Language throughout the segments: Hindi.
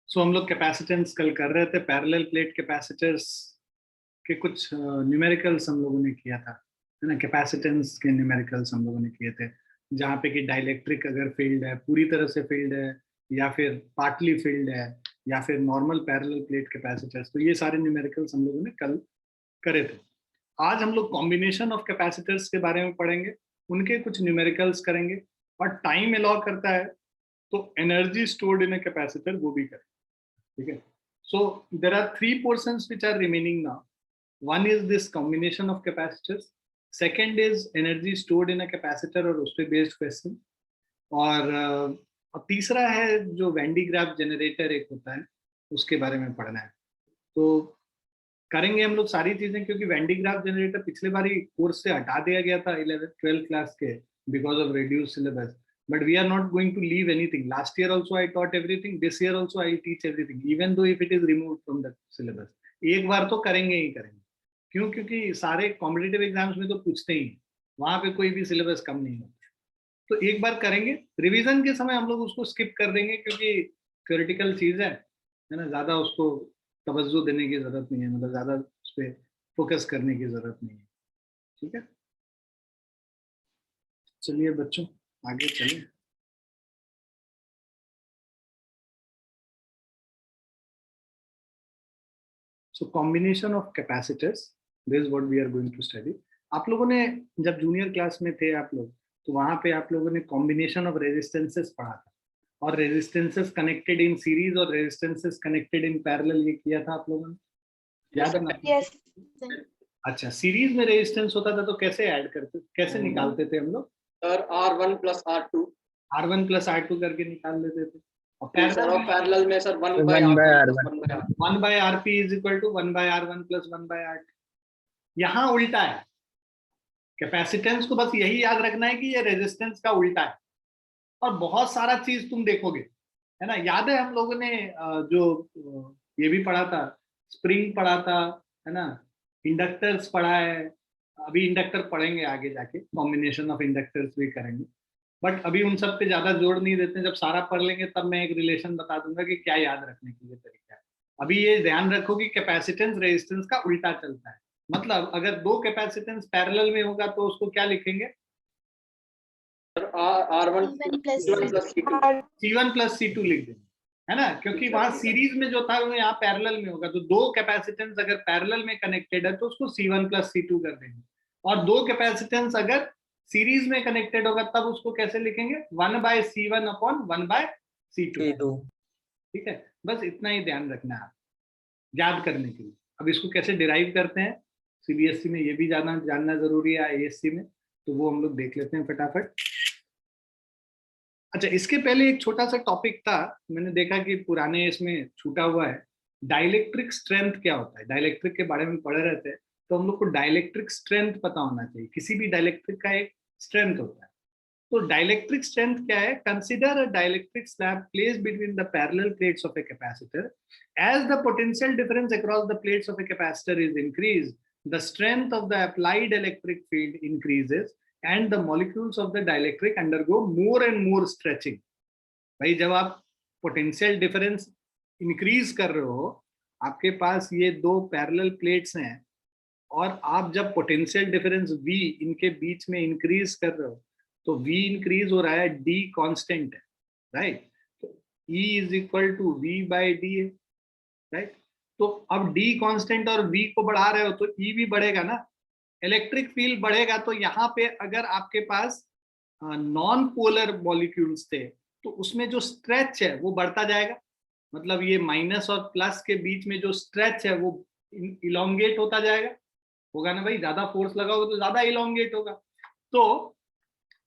सो हम लोग कैपेसिटेंस कल कर रहे थे, पैरेलल प्लेट कैपेसिटर्स के कुछ न्यूमेरिकल्स हम लोगों ने किया था, है ना। कैपेसिटेंस के न्यूमेरिकल्स हम लोगों ने किए थे, जहाँ पे कि डाइलेक्ट्रिक अगर फील्ड है, पूरी तरह से फील्ड है, या फिर पार्टली फील्ड है, या फिर नॉर्मल पैरेलल प्लेट कैपेसिटर्स, तो ये सारे न्यूमेरिकल्स हम लोगों ने कल करे थे। आज हम लोग कॉम्बिनेशन ऑफ कैपेसिटर्स के बारे में पढ़ेंगे, उनके कुछ न्यूमेरिकल्स करेंगे, और टाइम अलाउ करता है तो energy stored in a capacitor वो भी करेंगे, ठीक है। So there are three portions which are remaining now. One is this combination of capacitors. Second is energy stored in a capacitor और उस पे based question. और तीसरा है जो वेंडी ग्राफ जनरेटर एक होता है, उसके बारे में पढ़ना है। तो करेंगे हम लोग सारी चीजें, क्योंकि वेंडी ग्राफ जनरेटर पिछले बार ही कोर्स से हटा दिया गया था 11th-12th क्लास के because of reduced syllabus. But we are not going to leave anything. Last year also I taught everything. This year also I teach everything, even though if it is removed from the syllabus. एक बार तो करेंगे ही करेंगे। क्यों? क्योंकि सारे कॉम्पिटिटिव एग्जाम्स में तो पूछते ही, वहां पे कोई भी सिलेबस कम नहीं होता। तो एक बार करेंगे, रिवीजन के समय हम लोग उसको स्किप कर देंगे, क्योंकि थ्योरेटिकल चीज है ना, ज्यादा उसको तवज्जो देने की जरूरत नहीं है, मतलब ज्यादा उस पर फोकस करने की जरूरत नहीं है, ठीक है। चलिए बच्चों आगे चलिए। So combination of capacitors, this is what we are going to study. आप लोगों ने जब जूनियर क्लास में थे आप लोग, तो वहां पे आप लोगों ने कॉम्बिनेशन ऑफ रेजिस्टेंसेस पढ़ा था, और रेजिस्टेंसेस कनेक्टेड इन सीरीज और रेजिस्टेंसेस कनेक्टेड इन पैरेलल, ये किया था आप लोगों ने, याद है ना? यस। अच्छा, सीरीज में रेजिस्टेंस होता था तो कैसे ऐड करते, कैसे निकालते थे हम लोग? Sir R1 + R2 R1 + R2 करके निकाल लेते थे। और पैरेलल में sir 1/R1 1/RP = 1/R1 + 1/R2। यहाँ उल्टा है, कैपेसिटेंस को बस यही याद रखना है कि ये रेजिस्टेंस का उल्टा है, और बहुत सारा चीज तुम देखोगे, है ना। याद है हम लोगों ने जो ये भी पढ़ा था, स्प्रिंग पढ़ा था, है ना, इंडक्टर्स पढ़ा है, अभी इंडक्टर पढ़ेंगे आगे जाके, कॉम्बिनेशन ऑफ इंडक्टर्स भी करेंगे, बट अभी उन सब पे ज्यादा जोर नहीं देते। जब सारा पढ़ लेंगे तब मैं एक रिलेशन बता दूंगा कि क्या याद रखने के लिए तरीका है। अभी ये ध्यान रखो कि कैपेसिटेंस रेजिस्टेंस का उल्टा चलता है, मतलब अगर दो कैपेसिटेंस पैरेलल में होगा तो उसको क्या लिखेंगे? R1 C1 + C2 लिख देंगे, है ना, क्योंकि वहां सीरीज में जो था वो यहाँ पैरेलल में होगा। तो दो कैपेसिटेंस अगर पैरेलल में कनेक्टेड है तो उसको C1 + C2 कर देंगे, और दो कैपेसिटेंस अगर सीरीज में कनेक्टेड होगा तब उसको कैसे लिखेंगे? 1/C1 / 1/C2। ठीक है, बस इतना ही ध्यान रखना है याद करने के लिए। अब इसको कैसे डिराइव करते हैं, सीबीएसई में ये भी जानना जरूरी है, आईएससी में, तो वो हम लोग देख लेते हैं फटाफट। अच्छा, इसके पहले एक छोटा सा टॉपिक था, मैंने देखा कि पुराने इसमें छूटा हुआ है, डाइलेक्ट्रिक स्ट्रेंथ क्या होता है। डाइलेक्ट्रिक के बारे में पढ़ रहे थे, तो हम लोग को डाइलेक्ट्रिक स्ट्रेंथ पता होना चाहिए। किसी भी डाइलेक्ट्रिक का एक स्ट्रेंथ होता है। तो डाइलेक्ट्रिक स्ट्रेंथ क्या है? Consider a dielectric slab placed between the parallel plates of a capacitor. As the potential difference across the plates of a capacitor is increase, the strength of the applied electric field increases and the molecules of the dielectric undergo more and more stretching. भाई जब आप पोटेंशियल डिफरेंस इंक्रीज कर रहे हो, आपके पास ये दो पैरेलल प्लेट्स हैं, और आप जब पोटेंशियल डिफरेंस V इनके बीच में इंक्रीज कर रहे हो, तो V इंक्रीज हो रहा है, D कांस्टेंट है, राइट। तो E = V/D है, राइट। तो अब D कांस्टेंट और V को बढ़ा रहे हो तो E भी बढ़ेगा ना, इलेक्ट्रिक फील्ड बढ़ेगा। तो यहाँ पे अगर आपके पास नॉन पोलर मॉलिक्यूल्स थे तो उसमें जो स्ट्रेच है वो बढ़ता जाएगा, मतलब ये माइनस और प्लस के बीच में जो स्ट्रेच है वो इलोंगेट होता जाएगा, होगा ना भाई, ज्यादा फोर्स लगाओगे तो ज्यादा इलोंगेट होगा। तो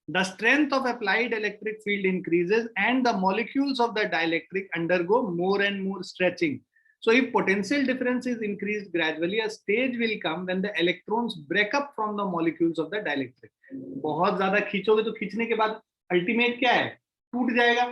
the strength of applied electric field increases and the molecules of the dielectric undergo more and more stretching. So if potential difference is increased gradually, a stage will come when the electrons break up from the molecules of the dielectric. बहुत ज्यादा खींचोगे तो खींचने के बाद अल्टीमेट क्या है? टूट जाएगा।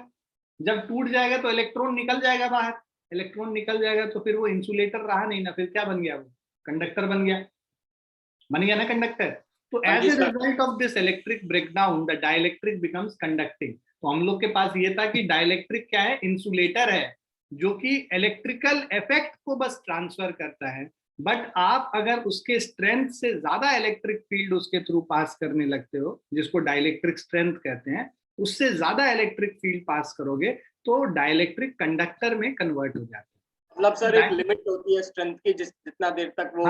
जब टूट जाएगा तो इलेक्ट्रॉन निकल जाएगा बाहर। इलेक्ट्रॉन निकल जाएगा तो फिर वो इंसुलेटर रहा नहीं ना, फिर क्या बन गया? वो कंडक्टर बन गया ना, कंडक्टर। तो as a result of this electric breakdown the dielectric becomes conducting. तो हम लोग के पास ये था कि डाइलेक्ट्रिक क्या है, इंसुलेटर है जो कि इलेक्ट्रिकल इफेक्ट को बस ट्रांसफर करता है, बट आप अगर उसके स्ट्रेंथ से ज्यादा इलेक्ट्रिक फील्ड उसके थ्रू पास करने लगते हो, जिसको डाइलेक्ट्रिक स्ट्रेंथ कहते हैं, उससे ज्यादा इलेक्ट्रिक फील्ड पास करोगे तो डाइलेक्ट्रिक कंडक्टर में कन्वर्ट हो जाता है। मतलब सर एक लिमिट होती है स्ट्रेंथ की, जितना देर तक वो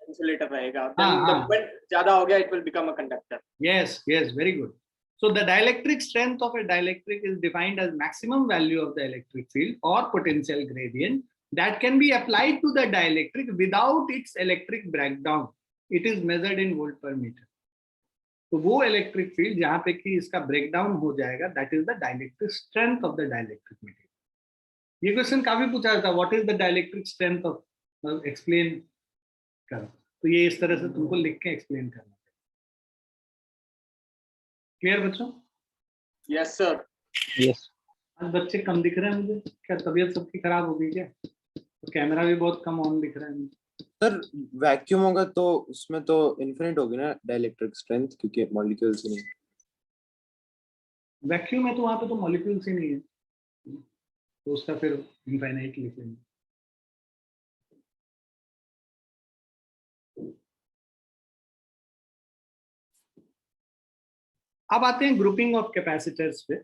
इंसुलेटर रहेगा, देन द मोमेंट ज्यादा हो गया it will become a conductor. Yes yes, very good. So the dielectric strength of a dielectric is defined as maximum value of the electric field or potential gradient that can be applied to the dielectric without its electric breakdown. It is measured in volt per meter. तो वो इलेक्ट्रिक फील्ड जहां पे कि इसका ब्रेकडाउन हो जाएगा, that is the dielectric strength of the dielectric material. ये क्वेश्चन काफी पूछा जाता है, what is the dielectric strength of, explain करो। तो ये इस तरह से तुमको लिख के एक्सप्लेन करना। क्लियर बच्चों? Yes sir. यस। आज बच्चे कम दिख रहे हैं मुझे, क्या तबीयत सबकी खराब हो गई क्या? तो कैमरा भी बहुत कम ऑन दिख रहा है मुझे। सर वैक्यूम होगा तो उसमें तो इनफिनिट होगी ना डाइलेक्ट्रिक स्ट्रेंथ, क्योंकि मॉलिक्यूल्स ही नहीं। वैक्यूम है तो वहां पे तो मॉलिक्यूल्स ही नहीं है, तो उसका फिर इनफाइनाइट लिखेंगे। अब आते हैं ग्रुपिंग ऑफ कैपेसिटर्स पे।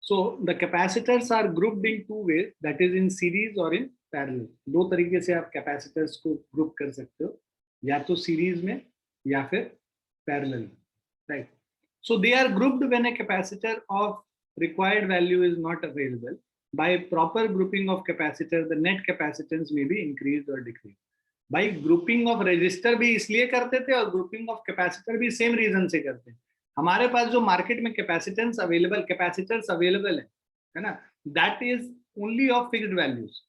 So the capacitors are grouped in two ways, that is in series और इन पैरेलल। दो तरीके से आप कैपेसिटर्स को ग्रुप कर सकते हो, या तो सीरीज में या फिर पैरेलल में, right? So they are grouped when a capacitor of required value is not available. By proper grouping of capacitor, the net capacitance may be increased or decreased. भाई ग्रुपिंग ऑफ रेजिस्टर भी इसलिए करते थे और ग्रुपिंग ऑफ कैपेसिटर भी सेम रीजन से करते हैं। हमारे पास जो मार्केट में कैपेसिटेंस अवेलेबल, कैपेसिटर्स अवेलेबल है ना, that is only of fixed values.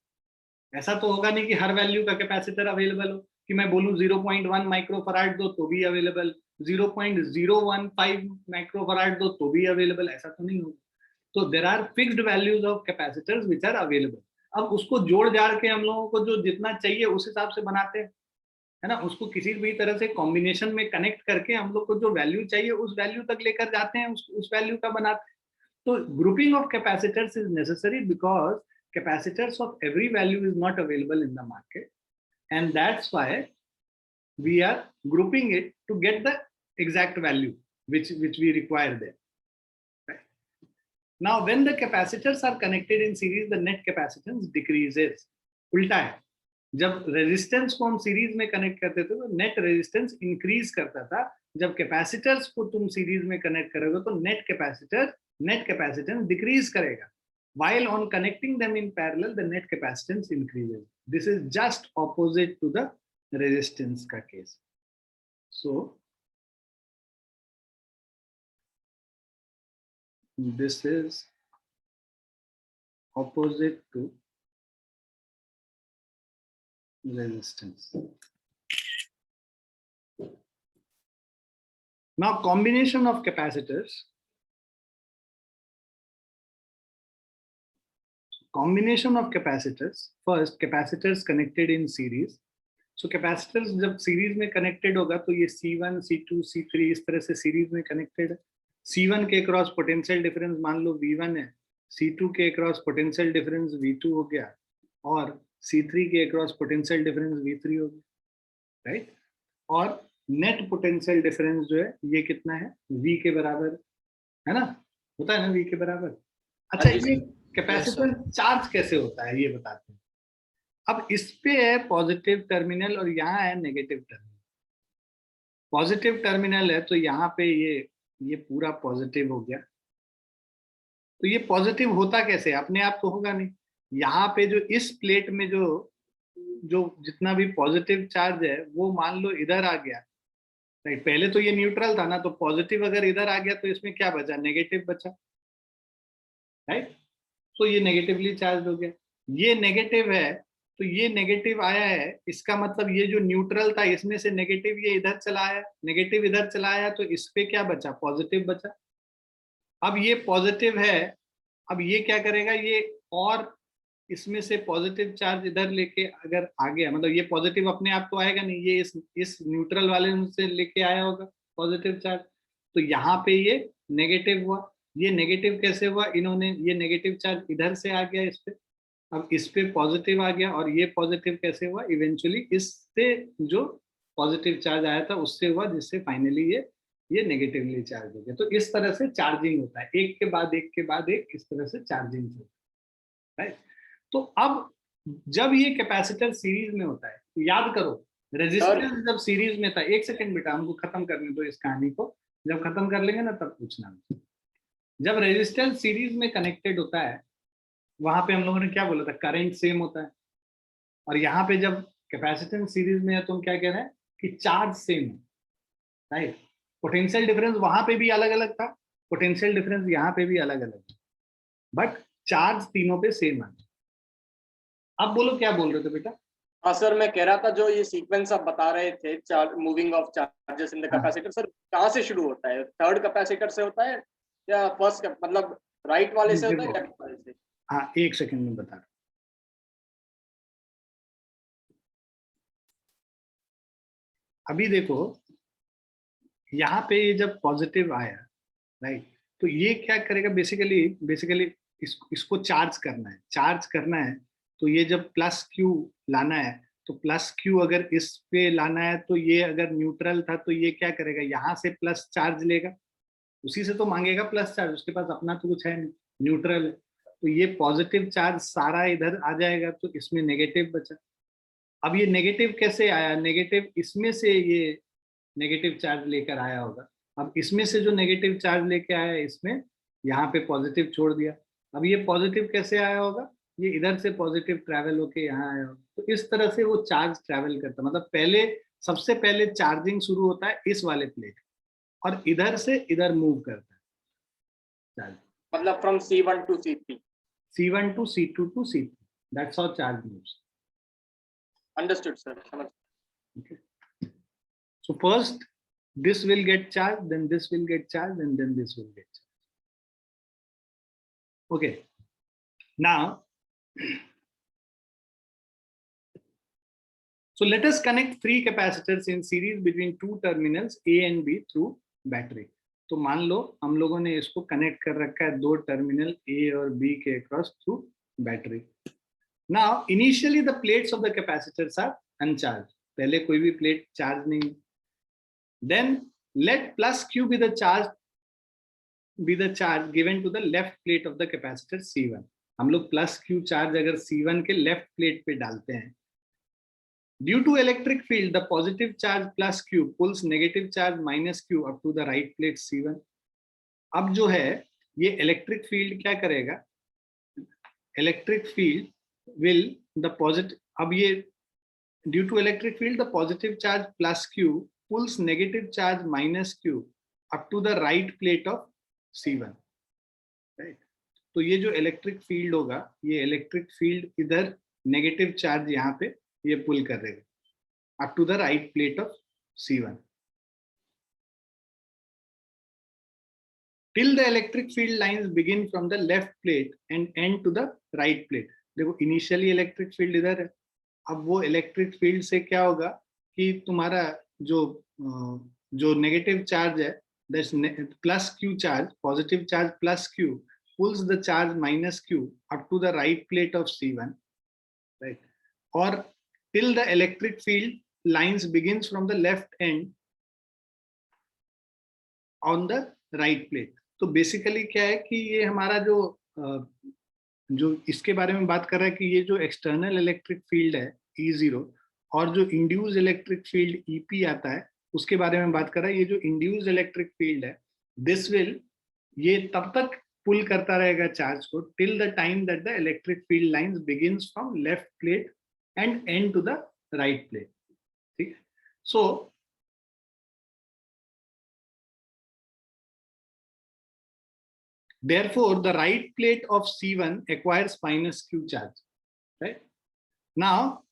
ऐसा तो होगा नहीं कि हर वैल्यू का कैपेसिटर अवेलेबल हो, कि मैं बोलूं 0.1 माइक्रोफराड दो तो भी अवेलेबल, 0.015 माइक्रोफराड दो तो भी अवेलेबल, ऐसा तो नहीं होगा। तो there are fixed values of capacitors which are available. अब उसको जोड़ जाड़ के हम लोगों को जो जितना चाहिए उस हिसाब से बनाते हैं, है ना, उसको किसी भी तरह से कॉम्बिनेशन में कनेक्ट करके हम लोग को जो वैल्यू चाहिए उस वैल्यू तक लेकर जाते हैं, उस वैल्यू का बनाते हैं। तो grouping of capacitors is necessary because capacitors of every value is not available in the market, and that's why we are grouping it to get the exact value which we require there, right? Now when the capacitors are connected in series, the net capacitance decreases. उल्टा है, जब रेजिस्टेंस को हम सीरीज में कनेक्ट करते थे तो नेट रेजिस्टेंस इंक्रीज करता था, जब कैपेसिटर्स को तुम सीरीज में कनेक्ट करोगे तो नेट कैपेसिटेंस डिक्रीज करेगा। While on connecting them in parallel, the net capacitance increases. This is just opposite to the resistance ka case. So this is opposite to resistance. Now combination of capacitors. Combination of capacitors. First, capacitors connected in series. So capacitors जब सीरीज में कनेक्टेड होगा तो ये C1, C2, C3 इस तरह से सीरीज में कनेक्टेड है। C1 के क्रॉस पोटेंशियल डिफरेंस मान लो V1 है, C2 के क्रॉस पोटेंशियल डिफरेंस V2 हो गया, और C3 के क्रॉस पोटेंशियल डिफरेंस V3 हो गया, राइट? और नेट पोटेंशियल डिफरेंस जो है ये कितना है, V के बराबर है ना, होता है ना V के बराबर। अच्छा, ये कैपेसिटर चार्ज कैसे होता है ये बताते हैं। अब इस पे है पॉजिटिव टर्मिनल और यहाँ है नेगेटिव टर्मिनल। पॉजिटिव टर्मिनल है तो यहाँ पे ये पूरा पॉजिटिव हो गया। तो ये पॉजिटिव होता कैसे, अपने आप तो होगा नहीं। यहाँ पे जो इस प्लेट में जो जितना भी पॉजिटिव चार्ज है वो मान लो इधर आ गया, राइट? पहले तो ये न्यूट्रल था ना, तो पॉजिटिव अगर इधर आ गया तो इसमें क्या बचा, नेगेटिव बचा, राइट? तो ये नेगेटिवली चार्ज हो गया। ये नेगेटिव है तो ये नेगेटिव आया है, इसका मतलब ये जो न्यूट्रल था इसमें से नेगेटिव ये इधर चला आया, नेगेटिव इधर चला आया, तो इस पे क्या बचा, पॉजिटिव बचा। अब ये पॉजिटिव है, अब ये क्या करेगा, ये और इसमें से पॉजिटिव चार्ज इधर लेके अगर आ गया, मतलब ये पॉजिटिव अपने आप तो आएगा नहीं, ये इस न्यूट्रल वाले से लेके आया होगा पॉजिटिव चार्ज, तो यहाँ पे ये नेगेटिव हुआ। ये नेगेटिव कैसे हुआ, इन्होंने ये नेगेटिव चार्ज इधर से आ गया इस पे, अब इस पे पॉजिटिव आ गया, और ये पॉजिटिव कैसे हुआ, इवेंचुअली इससे जो पॉजिटिव चार्ज आया था उससे हुआ, जिससे फाइनली ये नेगेटिवली चार्ज हो गया। तो इस तरह से चार्जिंग होता है, एक के बाद एक के बाद एक, इस तरह से चार्जिंग होता है, राइट। तो अब जब ये कैपेसिटर सीरीज में होता है, तो याद करो रेजिस्टेंस जब सीरीज में था, एक सेकंड बेटा हमको खत्म करने दो इस कहानी को, जब खत्म कर लेंगे ना तब पूछना। जब रेजिस्टेंस सीरीज में कनेक्टेड होता है, वहां पे हम लोगों ने क्या बोला था, करंट सेम होता है, और यहाँ पे जब कैपेसिटेंस सीरीज में है तो हम क्या कह रहे हैं कि चार्ज सेम है, राइट। पोटेंशियल डिफरेंस वहां पे भी अलग अलग था, पोटेंशियल डिफरेंस यहाँ पे भी अलग अलग है, बट चार्ज तीनों पे सेम है। अब बोलो क्या बोल रहे थे बेटा? हाँ सर, मैं कह रहा था जो ये सीक्वेंस आप बता रहे थे, moving of charges in the capacitor, sir कहाँ से शुरू होता है? थर्ड कैपेसिटर से होता है या फर्स्ट, मतलब राइट वाले से होता है, लेफ्ट वाले से? हाँ, एक सेकंड में बता रहा। अभी देखो यहाँ पे ये जब पॉजिटिव आया, राइट, तो ये क्या करेगा, बेसिकली इसको चार्ज करना है, तो ये जब प्लस क्यू लाना है, तो प्लस क्यू अगर इस पे लाना है, तो ये अगर न्यूट्रल था तो ये क्या करेगा, यहाँ से प्लस चार्ज लेगा, उसी से तो मांगेगा प्लस चार्ज, उसके पास अपना तो कुछ है नहीं, न्यूट्रल है, तो ये पॉजिटिव चार्ज सारा इधर आ जाएगा, तो इसमें नेगेटिव बचा। अब ये नेगेटिव कैसे आया, नेगेटिव इसमें से ये नेगेटिव चार्ज लेकर आया होगा, अब इसमें से जो नेगेटिव चार्ज लेके आया इसमें, यहाँ पे पॉजिटिव छोड़ दिया, अब ये पॉजिटिव कैसे आया होगा, ये इधर से पॉजिटिव ट्रैवल होके यहाँ आया होगा, तो इस तरह से वो चार्ज ट्रैवल करता, मतलब सबसे पहले चार्जिंग शुरू होता है इस वाले प्लेट, और इधर से इधर मूव करता है चार्ज, मतलब from C1 to C3, C1 to C2 to C3, that's how charge moves. Understood sir, समझ। Okay. So first this will get charged, then this will get charged, and then this will get charged. Okay. Now, so let us connect three capacitors in series between two terminals A and B through battery. तो मान लो हम लोगों ने इसको कनेक्ट कर रखा है दो टर्मिनल A और B के across through battery. Now initially the plates of the capacitors are uncharged, पहले कोई भी प्लेट चार्ज नहीं। Then let plus Q be the charge given to the left plate of the capacitor C1. हम लोग प्लस Q चार्ज अगर C1 के लेफ्ट प्लेट पे डालते हैं, due to electric field the positive charge plus Q pulls negative charge minus Q up to the right plate C1. अब जो है ये इलेक्ट्रिक फील्ड क्या करेगा, electric field will the positive, अब ये due to electric field the positive charge plus Q pulls negative charge minus Q up to the right plate of C1, right? तो ये जो इलेक्ट्रिक फील्ड होगा, ये इलेक्ट्रिक फील्ड इधर नेगेटिव चार्ज यहाँ पे ये पुल करेगा up to the right plate of C1 till the electric field lines begin from the left plate and end to the right plate. देखो इनिशियली इलेक्ट्रिक फील्ड इधर है, अब वो इलेक्ट्रिक फील्ड से क्या होगा कि तुम्हारा जो नेगेटिव चार्ज है, plus Q charge, positive charge plus Q pulls the charge minus Q up to the right plate of C1, right? Or till the electric field lines begins from the left end on the right plate. तो बेसिकली क्या है कि ये हमारा जो इसके बारे में बात कर रहा है कि ये जो एक्सटर्नल इलेक्ट्रिक फील्ड है E0 और जो इंड्यूस इलेक्ट्रिक फील्ड EP आता है उसके बारे में बात कर रहा है। ये जो इंड्यूस इलेक्ट्रिक फील्ड है दिस विल, ये तब तक पुल करता रहेगा चार्ज को till the time that the electric field lines begins from left plate and end to the right plate, ठीक है। सो therefore the right plate of C1 acquires minus Q charge, right? Now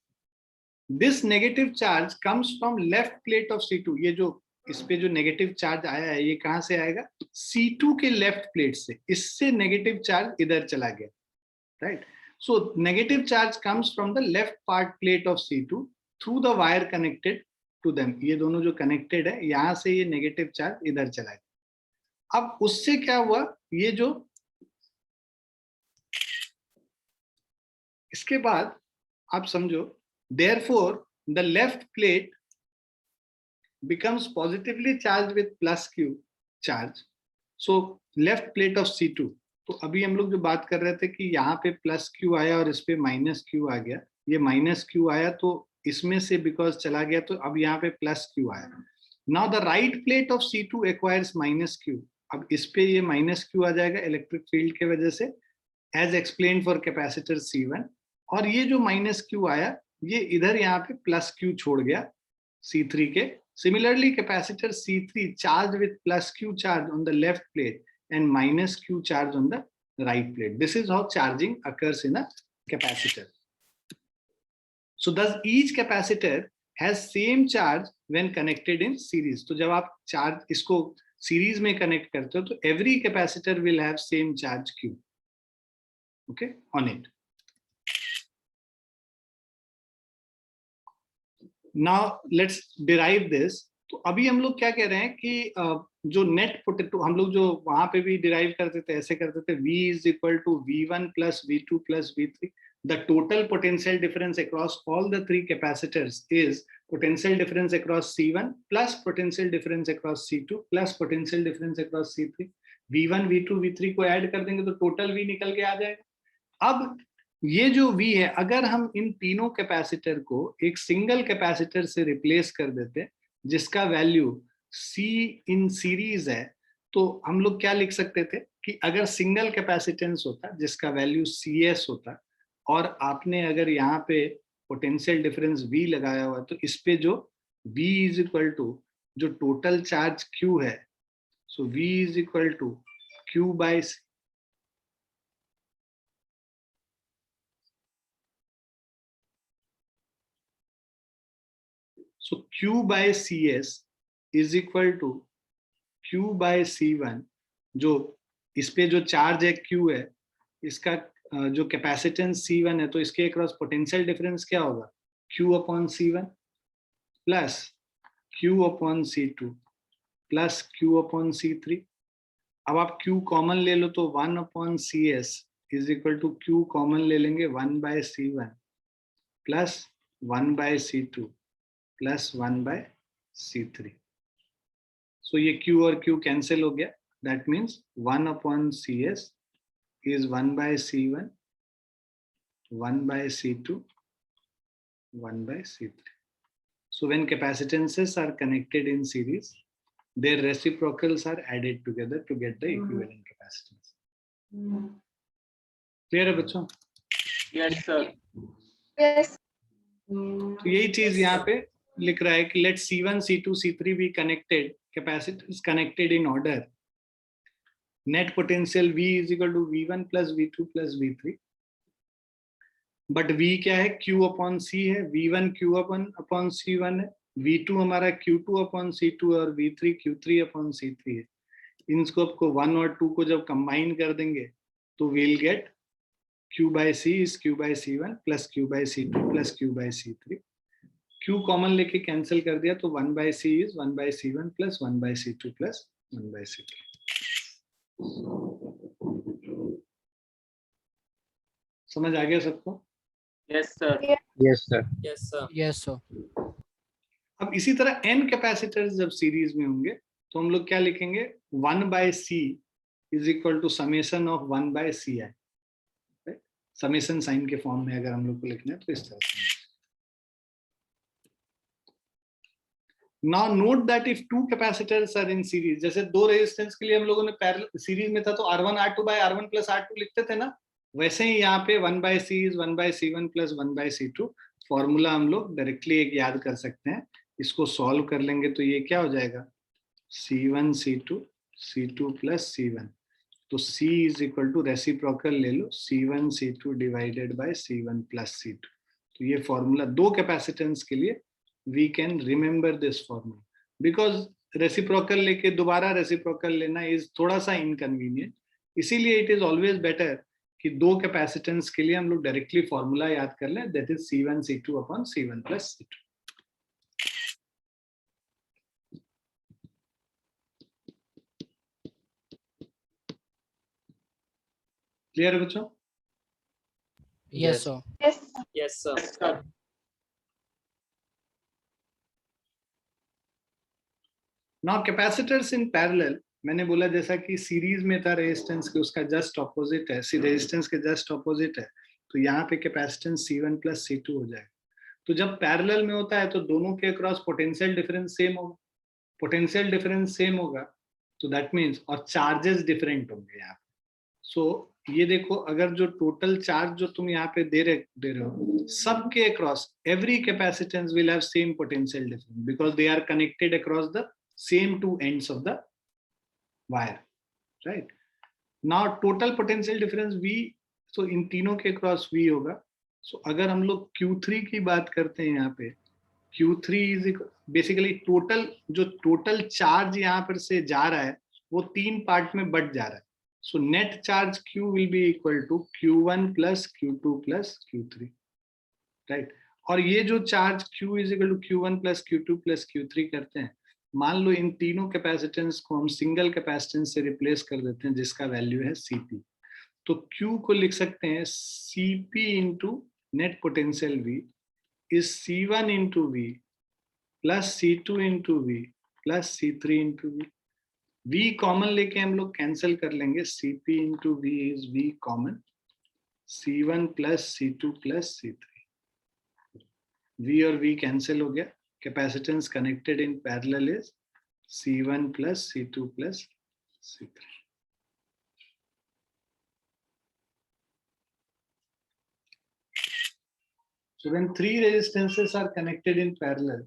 this negative charge comes from left plate of C2. ये जो इस पे जो नेगेटिव चार्ज आया है ये कहां से आएगा, C2 के लेफ्ट प्लेट से, इससे नेगेटिव चार्ज इधर चला गया, right? So negative charge comes from the left part plate of C2 through the wire connected to them. ये दोनों जो connected है, यहाँ से ये negative charge इधर चला गया। अब उससे क्या हुआ, ये जो इसके बाद आप समझो, therefore the left plate becomes positively charged with plus Q charge. So left plate of C2. तो अभी हम लोग जो बात कर रहे थे कि यहाँ पे प्लस क्यू आया और इस पे माइनस क्यू आ गया, ये माइनस क्यू आया तो इसमें से बिकॉज चला गया तो अब यहाँ पे प्लस क्यू आया। Now the right plate of C2 acquires minus Q. अब इस पे ये माइनस क्यू आ जाएगा इलेक्ट्रिक फील्ड के वजह से, as explain for capacitor C1। और ये जो माइनस क्यू आया ये इधर यहाँ पे प्लस क्यू छोड़ गया C3 के। Similarly, capacitor C3 charged with plus Q charge on the left plate and minus Q charge on the right plate. This is how charging occurs in a capacitor. So thus each capacitor has same charge when connected in series. तो जब आप चार्ज इसको सीरीज में कनेक्ट करते हो तो every capacitor will have same charge Q, okay, on it. Now let's derive this. तो अभी हम लोग क्या कह रहे हैं कि जो नेट पोटेंशियल हम लोग जो वहां पे भी डिराइव करते थे, ऐसे करते थे, V is equal to V1 plus V2 plus V3. The total potential difference across all the three capacitors is potential difference across C1 plus potential difference across C2 plus potential difference across C3. V1, V2, V3 को ऐड कर देंगे तो टोटल V निकल के आ जाएगा। अब ये जो V है, अगर हम इन तीनों कैपेसिटर को एक सिंगल कैपेसिटर से रिप्लेस कर देते जिसका वैल्यू C इन सीरीज है, तो हम लोग क्या लिख सकते थे कि अगर सिंगल कैपेसिटेंस होता जिसका वैल्यू CS होता और आपने अगर यहाँ पे पोटेंशियल डिफरेंस V लगाया हुआ तो इस पे जो V इज इक्वल टू जो टोटल चार्ज Q है, so V is equal to Q by So Q by CS is equal to Q by C1। जो इस पे जो चार्ज है Q है, इसका जो कैपेसिटेंस C1 है, तो इसके अक्रॉस पोटेंशियल डिफरेंस क्या होगा, Q upon C1 plus Q upon C2 plus Q upon C3। अब आप Q कॉमन ले लो तो 1 upon CS is equal to Q common ले लेंगे 1 by C1 plus 1 by C2 plus 1 by C3। So ये Q और Q कैंसिल हो गया, that means 1 upon CS is 1 by C1, 1 by C2, 1 by C3. So when capacitances are connected in series, their reciprocals are added together to get the equivalent capacitance. Clear है बच्चों? Yes sir. Yes. तो यही चीज यहाँ पे लिख रहा है कि let C1, C2, C3 be connected, capacitors connected in order. Net potential V is equal to V1 plus V2 plus V3. But V क्या है, Q upon C है, V1 Q upon C1 है, V2 हमारा Q2 upon C2 और V3 Q3 upon C3 है। इन स्कोप को 1 और 2 को जब कंबाइन कर देंगे तो we'll get Q by C is Q by C1 plus Q by C2 plus Q by C3. Q common लेके कैंसिल कर दिया तो 1 by C is 1 by C1 plus 1 by C2 plus 1 by C3. समझ आ गया सबको? Yes sir. Yes sir. Yes sir. Yes, sir. अब इसी तरह n कैपेसिटर्स जब सीरीज में होंगे तो हम लोग क्या लिखेंगे, 1 by C is equal to summation of 1 by CI। Summation sign के फॉर्म में अगर हम लोग को लिखना है तो इस तरह से। Now note that if two capacitors are in series, जैसे दो रेजिस्टेंस के लिए हम लोगों ने पैरेलल सीरीज में था तो R1 R2 by R1 plus R2 लिखते थे ना, वैसे ही यहाँ पे 1 by C is 1 by C1 plus 1 by C2 formula हम लोग डायरेक्टली एक याद कर सकते हैं। इसको सॉल्व कर लेंगे तो ये क्या हो जाएगा, C1 C2 C2 plus C1। तो C is equal to reciprocal ले लो, C1 C2 divided by C1 plus C2। तो ये फॉर्मूला दो कैपेसिटेंस के लिए we can remember this formula, because reciprocal लेके दोबारा reciprocal लेना is थोड़ा सा inconvenient। इसीलिए it is always better कि दो कैपेसिटेंस के लिए हम लोग डायरेक्टली फॉर्मूला याद कर लें, that is C1 C2 upon C1 plus C2। Clear है बच्चों? Yes, sir. Yes. Yes, sir. Yes, sir. Now capacitors in parallel, मैंने बोला जैसा कि सीरीज में था रेजिस्टेंस के, उसका जस्ट ऑपोजिट है, रेजिस्टेंस के जस्ट ऑपोजिट है, तो यहाँ पे कैपेसिटेंस C1 प्लस C2 हो जाएगा। तो जब पैरेलल में होता है तो दोनों के अक्रॉस पोटेंशियल डिफरेंस सेम होगा, पोटेंशियल डिफरेंस सेम होगा तो दैट मीन्स, और चार्जेस डिफरेंट होंगे यहाँ पे। सो ये देखो, अगर जो टोटल चार्ज जो तुम यहाँ पे दे रहे हो, सबके across every capacitance will have same potential difference because they are connected across the same two ends of the wire, right? Now total potential difference V, so इन तीनों के अक्रॉस V होगा। सो अगर हम लोग Q3 की बात करते हैं यहाँ पे, Q3 is basically total charge यहाँ पर से जा रहा है वो तीन पार्ट में बट जा रहा है। So net charge Q will be equal to Q1 plus Q2 plus Q3, right? और ये जो charge Q is equal to Q1 plus Q2 plus Q3 करते हैं, मान लो इन तीनों कैपेसिटेंस को हम सिंगल कैपेसिटेंस से रिप्लेस कर देते हैं जिसका वैल्यू है Cp, तो Q को लिख सकते हैं Cp into net potential V is C1 into V plus C2 into V plus C3 into V। V common लेके हम लोग कैंसिल कर लेंगे, Cp into V is V common, C1 plus C2 plus C3, V और V कैंसिल हो गया, capacitance connected in parallel is C1 plus C2 plus C3। So when three resistances are connected in parallel,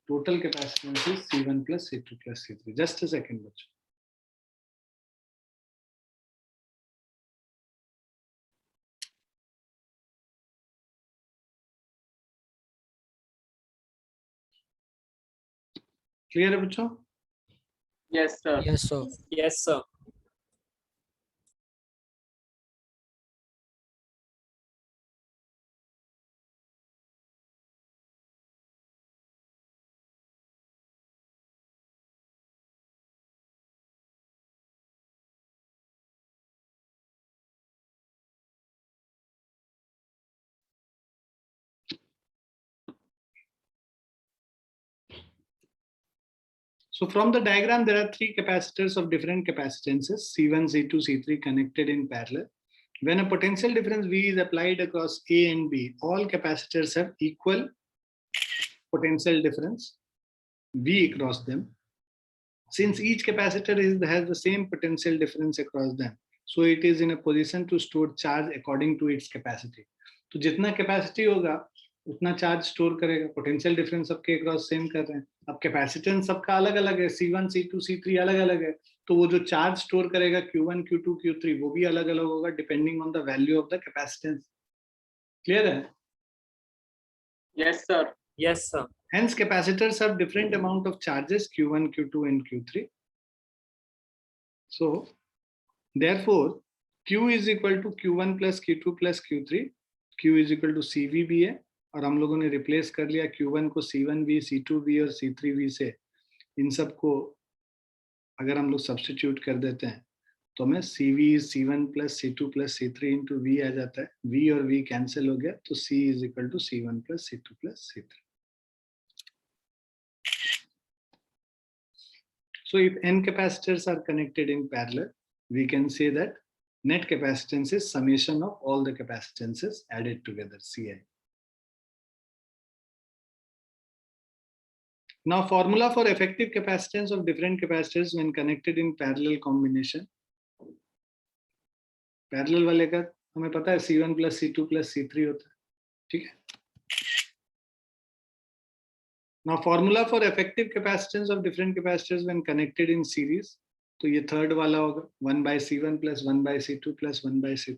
total capacitance is C1 plus C2 plus C3. Just a second, bachcho. Clear है बच्चों? Yes, sir. Yes, sir. Yes, sir. So from the diagram, there are three capacitors of different capacitances, C1, C2, C3 connected in parallel. When a potential difference V is applied across A and B, all capacitors have equal potential difference V across them. Since each capacitor has the same potential difference across them, so it is in a position to store charge according to its capacity. तो जितना कैपेसिटी होगा उतना चार्ज स्टोर करेगा, पोटेंशियल डिफरेंस सबके अक्रॉस सेम कर रहे हैं। अब कैपेसिटेंस सबका अलग अलग है, C1 C2 C3 अलग अलग है, तो वो जो चार्ज स्टोर करेगा Q1 Q2 Q3 वो भी अलग अलग होगा depending on the value of the capacitance. Clear है? Yes, sir. Yes, sir. Hence capacitors have different amount of charges Q1 Q2 and Q3. So therefore Q is equal to Q1 plus Q2 plus Q3, Q is equal to CV भी है, और हम लोगों ने रिप्लेस कर लिया Q1 को C1V, C2V और C3V से। इन सब को अगर हम लोग सब्स्टिट्यूट कर देते हैं तो हमें CV C1 plus C2 plus C3 into V आ जाता है, V और V कैंसिल हो गया तो C is equal to C1 plus C2 plus C3. So if n capacitors are connected in parallel, we can say that net capacitance is summation of all the capacitances added together, Ci. Now formula for effective capacitance of different capacitors when connected in parallel combination. Parallel वाले का हमें पता है C1 plus C2 plus C3 होता है, ठीक है? Now formula for effective capacitance of different capacitors when connected in series, तो ये थर्ड वाला होगा 1 by C1 plus 1 by C2 plus 1 by C3.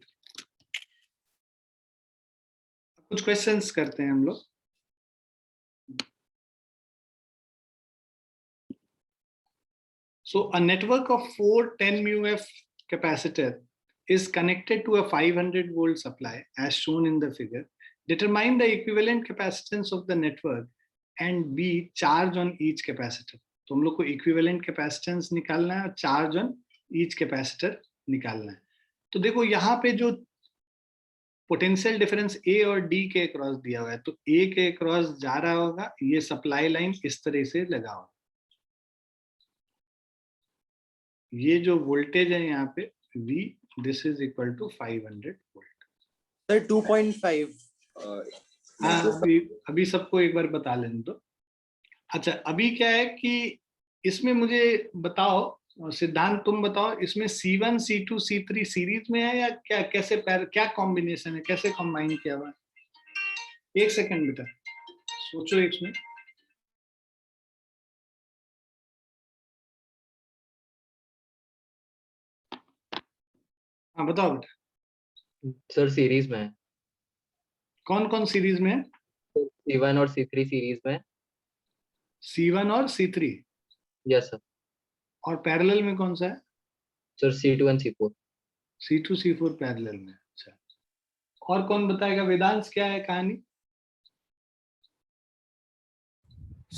कुछ क्वेश्चंस करते हैं हम लोग। So a network of 4 10 μF capacitor is connected to a 500 volt supply as shown in the figure. Determine the equivalent capacitance of the network and B charge on each capacitor. तो हम लोग को इक्विवेलेंट कैपेसिटेंस निकालना है और चार्ज ऑन ईच कैपेसिटर निकालना है. तो देखो यहाँ पे जो पोटेंशियल डिफरेंस ए और डी के क्रॉस दिया हुआ है, तो ए के क्रॉस जा रहा होगा, ये सप्लाई लाइन इस तरह से लगा होगा. ये जो वोल्टेज है यहाँ पे V, this is equal to 500 volt. Sir 2.5 हाँ, अभी सबको एक बार बता लेने दो. अच्छा, अभी क्या है कि इसमें मुझे बताओ, सिद्धांत तुम बताओ, इसमें C1, C2, C3 सीरीज में है या क्या, कैसे क्या कॉम्बिनेशन है, कैसे कंबाइन किया हुआ है? एक सेकंड बेटा, सोचो इसमें. हाँ बताओ बेटा. सर सीरीज में है. कौन कौन सीरीज में है? C1 और C3 सीरीज में. C1 और C3. Yes sir. और पैरेलल में कौन सा है? सर C2 और C4. C2 C4 पैरेलल में. अच्छा, और कौन बताएगा? वेदांश, क्या है कहानी?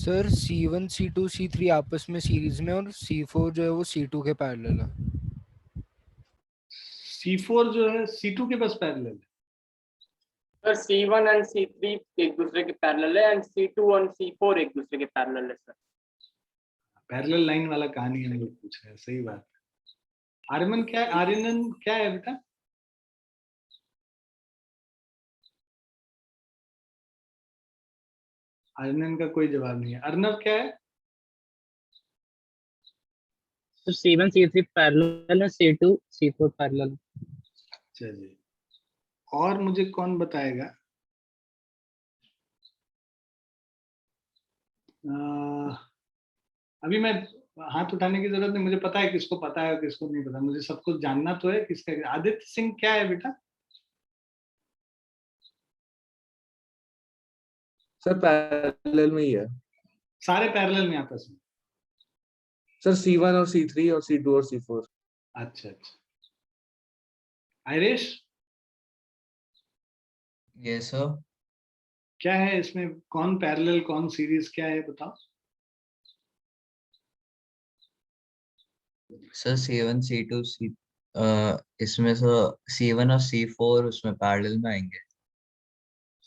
सर C1 C2 C3 आपस में सीरीज में और C4 जो है वो C2 के पैरेलल है. C4 जो है C2 के बस पैरेलल है. सर C1 एंड C3 एक दूसरे के पैरेलल है एंड C2 और C4 एक दूसरे के पैरेलल है सर. पैरेलल लाइन वाला कहानी हम लोग पूछ रहे हैं. सही बात है. आर्यमन क्या है? आर्यनन क्या है बेटा? आर्यनन का कोई जवाब नहीं है. अर्नव क्या है? तो C1 C3 पैरेलल है, C2 C4 पैरेलल. चलिए, और मुझे कौन बताएगा? अभी मैं हाथ उठाने की जरूरत नहीं, मुझे पता है किसको पता है और किसको नहीं पता. मुझे सब कुछ जानना तो है किसका. आदित्य सिंह क्या है बेटा? सर पैरेलल में ही है. सारे पैरेलल में आपस में. सर C1 और C3 और C2 और C4. अच्छा अच्छा. आयरेश यस सर. क्या है इसमें? कौन पैरेलल कौन सीरीज, क्या है बताओ. सर C1 C2 इसमें सर C1 और C4 उसमें पैरेलल में आएंगे.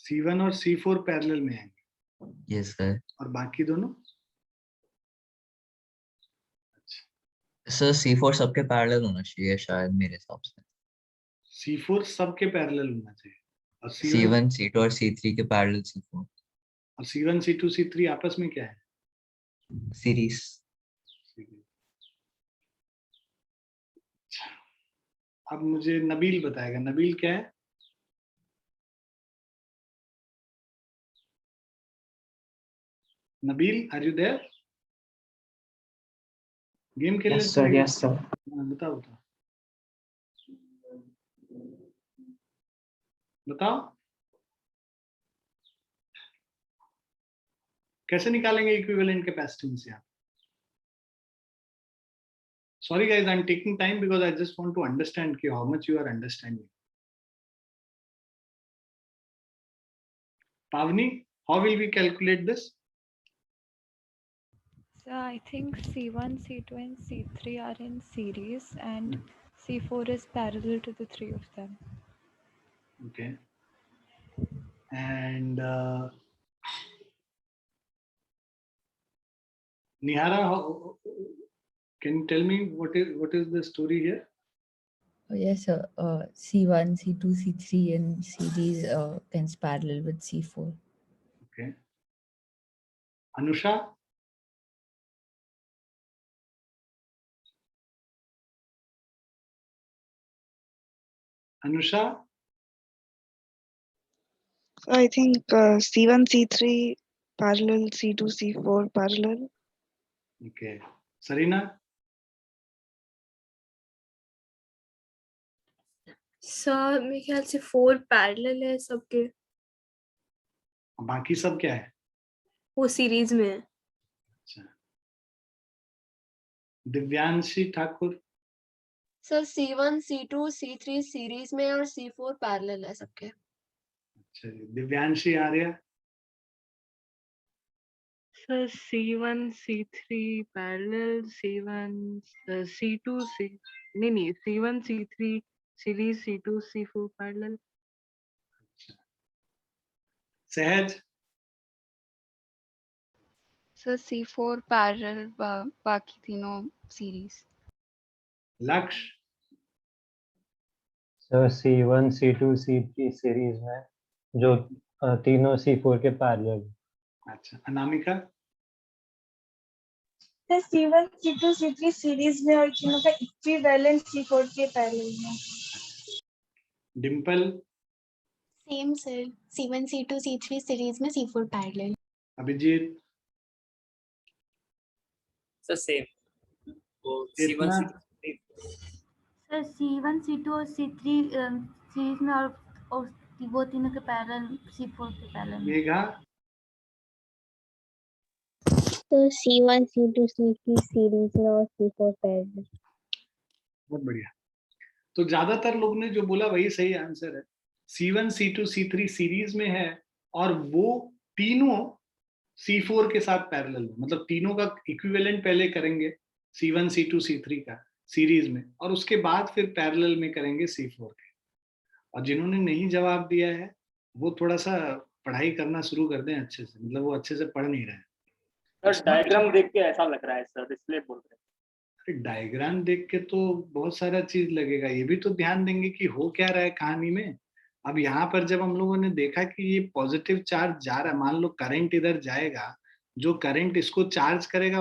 C1 और C4 पैरेलल में आएंगे. Yes sir. और बाकी दोनों? सर C4 सबके पैरेलल होना चाहिए शायद मेरे हिसाब से. C4 सबके पैरेलल होना चाहिए. और C1 C2 और C3 के पैरेलल C4. और C1 C2 C3 आपस में क्या है? सीरीज. अब मुझे नबील बताएगा. नबील क्या है? Nabeel, are you there? Game खेल यस सर. Yes sir. बताओ बताओ बताओ. कैसे निकालेंगे इक्विवेलेंट कैपेसिटेंस यहाँ? Sorry guys, I'm taking time because I just want to understand how much you are understanding. Pavni, how will we calculate this? So I think C1, C2 and C3 are in series and C4 is parallel to the three of them. Okay. And Nihara, can you tell me what is the story here? Yes, sir. C1, C2, C3 in series hence parallel with C4. Okay. Anusha? Anusha? So I think C1, C3 parallel, C2, C4 parallel. Okay. Sarina? Sir मेरे ख्याल से 4 पैरेलल है सबके. बाकी सब क्या है? वो सीरीज में है. अच्छा. Divyanshi Thakur? Sir C1 C2 C3 series में और C4 पैरेलल है सबके। अच्छा जी, Divyanshi Arya. Sir C1 C3 parallel C1 C2 नहीं C1 C3 series C2 C4 parallel. Sahaj. Sir C4 parallel बाकी तीनों सीरीज। लक्ष्य। Sir C1 C2 C3 series में जो तीनों C4 के पैरेलल। अच्छा, Anamika. Sir C1 C2 C3 series में और तीनों का इक्विवेलेंट C4 के पैरेलल में। Dimple. Same sir C1 C2 C3 series में C4 parallel. Abhijeet. Sir same इतना? सर C1 C2 और C3 सीरीज में और वो तीनों के पैरेलल C4 के पैरेलल। मेघा। तो C1 C2 C3 सीरीज में और C4 पैरेलल। बहुत बढ़िया। तो ज्यादातर लोग ने जो बोला वही सही आंसर है। C1 C2 C3 सीरीज में है और वो तीनों C4 के साथ पैरेलल में, मतलब तीनों का इक्विवेलेंट पहले करेंगे C1 C2 C3 का सीरीज में, और उसके बाद फिर पैरेलल में करेंगे C4 के। और जिन्होंने नहीं जवाब दिया है वो थोड़ा सा पढ़ाई करना शुरू कर दें अच्छे से, मतलब वो अच्छे से पढ़ नहीं रहे हैं। सर डायग्राम देख के ऐसा लग रहा है सर, इसलिए बोल रहे हैं। अरे डायग्राम देख के तो बहुत सारा चीज लगेगा, ये भी तो ध्यान देंगे कि हो क्या रहा है कहानी में। अब यहाँ पर जब हम लोगों ने देखा कि ये पॉजिटिव चार्ज जा रहा है, मान लो करंट इधर जाएगा, जो करंट इसको चार्ज करेगा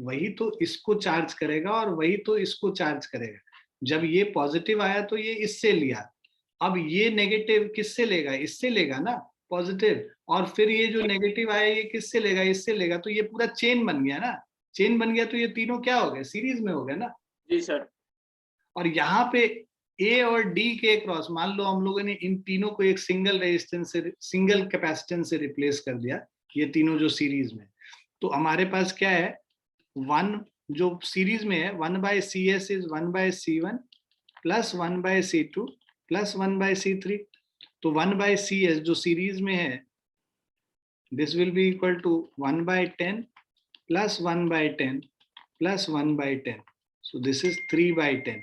वही तो इसको चार्ज करेगा और वही तो इसको चार्ज करेगा। जब ये पॉजिटिव आया तो ये इससे लिया, अब ये नेगेटिव किससे लेगा, इससे लेगा ना पॉजिटिव, और फिर ये जो नेगेटिव आया ये किससे लेगा, इससे लेगा, तो ये पूरा चेन बन गया ना। चेन बन गया तो ये तीनों क्या हो गए, सीरीज में हो गए ना। जी सर। और यहाँ पे ए और डी के क्रॉस, मान लो हम लोगों ने इन तीनों को एक सिंगल रेजिस्टेंस से, सिंगल कैपेसिटेंस से रिप्लेस कर दिया, ये तीनों जो सीरीज में, तो हमारे पास क्या है, 1 जो सीरीज में है 1/CS is 1/C1 plus 1/C2 plus 1/C3। तो 1/CS जो सीरीज में है this will be equal to 1/10 plus 1/10 plus 1/10, so this is 3/10।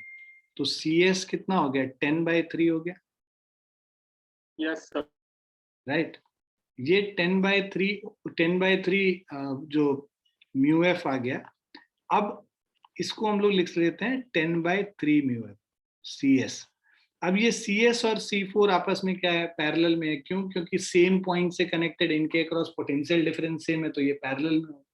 तो CS कितना हो गया, 10/3 हो गया। Yes sir. राइट, ये 10/3 जो μF आ गया। अब इसको हम लोग लिख लेते हैं 10/3 μF CS। अब ये CS और C4 आपस में क्या है, पैरेलल में है। क्यों? क्योंकि सेम पॉइंट से कनेक्टेड, इनके अक्रॉस पोटेंशियल डिफरेंस सेम है, तो ये पैरेलल में हो।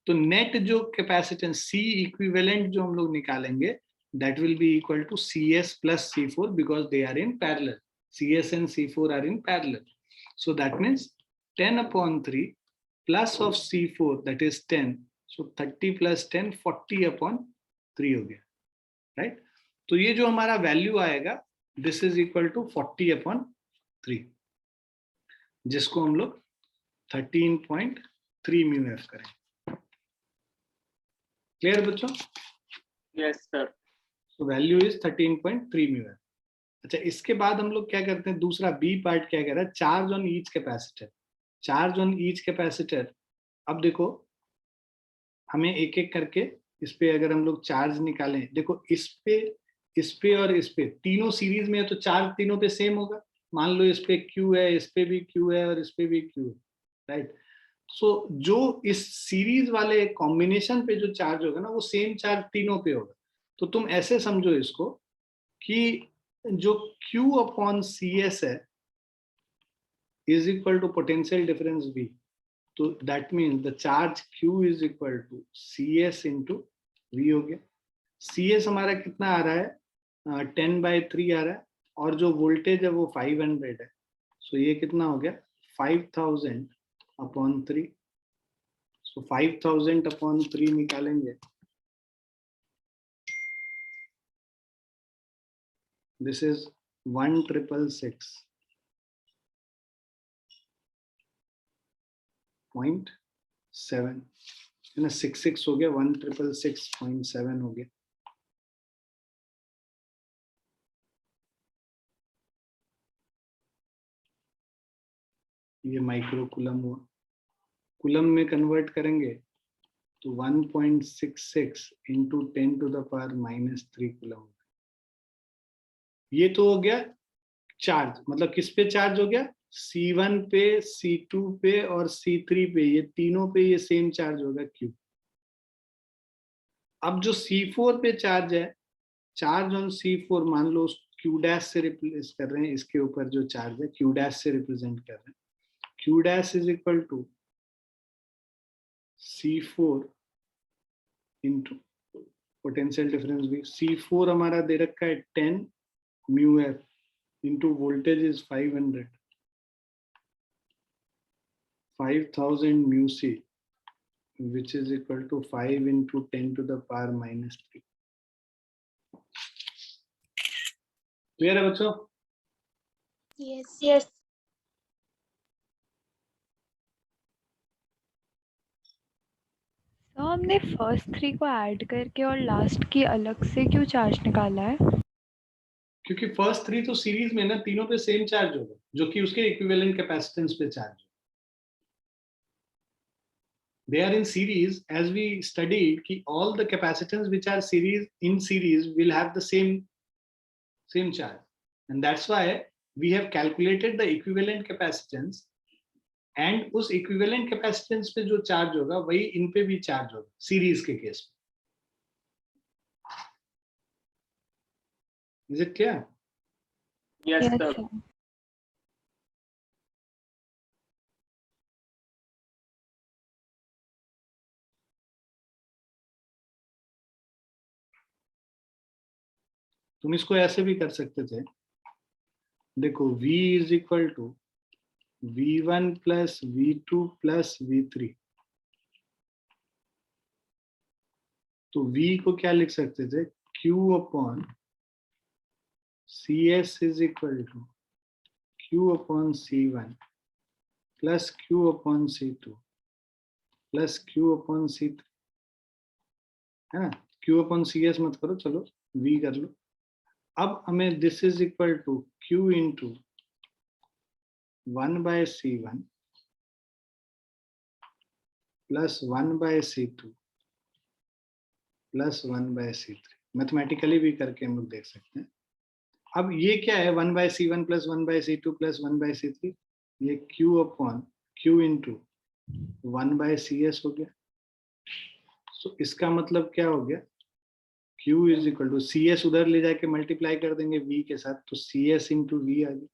तो नेट जो कैपेसिटेंस C इक्विवेलेंट जो हम लोग निकालेंगे, that will be equal to CS plus C4 because they are in parallel. CS and C4 are in parallel. So that means 10/3 plus of C4, that is 10. So 30 plus 10, 40/3 हो गया, right? तो ये जो हमारा वैल्यू आएगा, this is equal to 40/3, जिसको हम लोग 13.3 μF करें। क्लियर बच्चों? Yes sir. So value is 13.3 μF। अच्छा, इसके बाद हम लोग क्या करते हैं, दूसरा बी पार्ट क्या कह रहा है, charge on each capacitor. Charge on each capacitor, अब देखो हमें एक एक करके इस पे अगर हम लोग चार्ज निकालें, देखो इस पे और इस पे तीनों सीरीज में है तो चार्ज तीनों पे सेम होगा। मान लो इस पे Q है, इस पे भी Q है और इस पे भी Q है, राइट। सो जो इस सीरीज वाले कॉम्बिनेशन पे जो चार्ज होगा ना, वो सेम चार्ज तीनों पे होगा। तो तुम ऐसे समझो इसको कि जो Q/CS है is equal to potential difference V, तो that means the charge Q is equal to CS into V हो गया। CS हमारा कितना आ रहा है, 10/3 आ रहा है, और जो वोल्टेज है वो 500 है। सो ये कितना हो गया, 5000/3। सो 5000/3 निकालेंगे, this is 1,666.7 है ना, 66 हो गया, 1,666.7 हो गया। ये माइक्रो कूलम हुआ, कूलम में कन्वर्ट करेंगे तो 1.66 इंटू 10⁻³ कूलम। ये तो हो गया चार्ज, मतलब किस पे चार्ज हो गया, C1 पे, C2 पे और C3 पे, ये तीनों पे ये सेम चार्ज होगा Q। अब जो C4 पे चार्ज है, चार्ज ऑन C4 मान लो Q डैश से रिप्लेस कर रहे हैं, इसके ऊपर जो चार्ज है Q डैश से रिप्रेजेंट कर रहे हैं, Q dash is equal to C4 into potential difference भी, C4 हमारा दे रखा है 10 μF into voltage is 5000 μC which is equal to 5 into 10⁻⁻3। Clear है बच्चों? Yes. Yes. तो हमने फर्स्ट 3 को ऐड करके और लास्ट की अलग से क्यों चार्ज निकाला है? क्योंकि फर्स्ट 3 तो सीरीज में ना, तीनों पे सेम चार्ज होगा, जो कि उसके इक्विवेलेंट कैपेसिटेंस पे चार्ज है। They are in series, as we studied कि all the capacitance which are in series will have the same charge, and that's why we have calculated the equivalent capacitance, and उस equivalent capacitance पे जो charge होगा वही इन पे भी charge होगा series के केस में। Is it clear? Yes, Yes, sir. sir. तुम इसको ऐसे भी कर सकते थे, देखो V is equal to V1 plus V2 plus V3, तो V को क्या लिख सकते थे, Q upon CS is equal to Q upon C1 plus Q upon C2 plus Q upon C3, है ना। Q अपॉन CS मत करो, चलो V कर लो। अब हमें this is equal to Q into 1/C1 plus 1/C2 plus 1/C3, mathematically भी करके हम लोग देख सकते हैं। अब ये क्या है, 1/C1 plus 1/C2 plus 1/C3, ये Q upon Q into 1/CS हो गया। तो इसका मतलब क्या हो गया, Q is equal to CS उधर ले जाके मल्टीप्लाई कर देंगे V के साथ, तो CS इंटू V आ गया।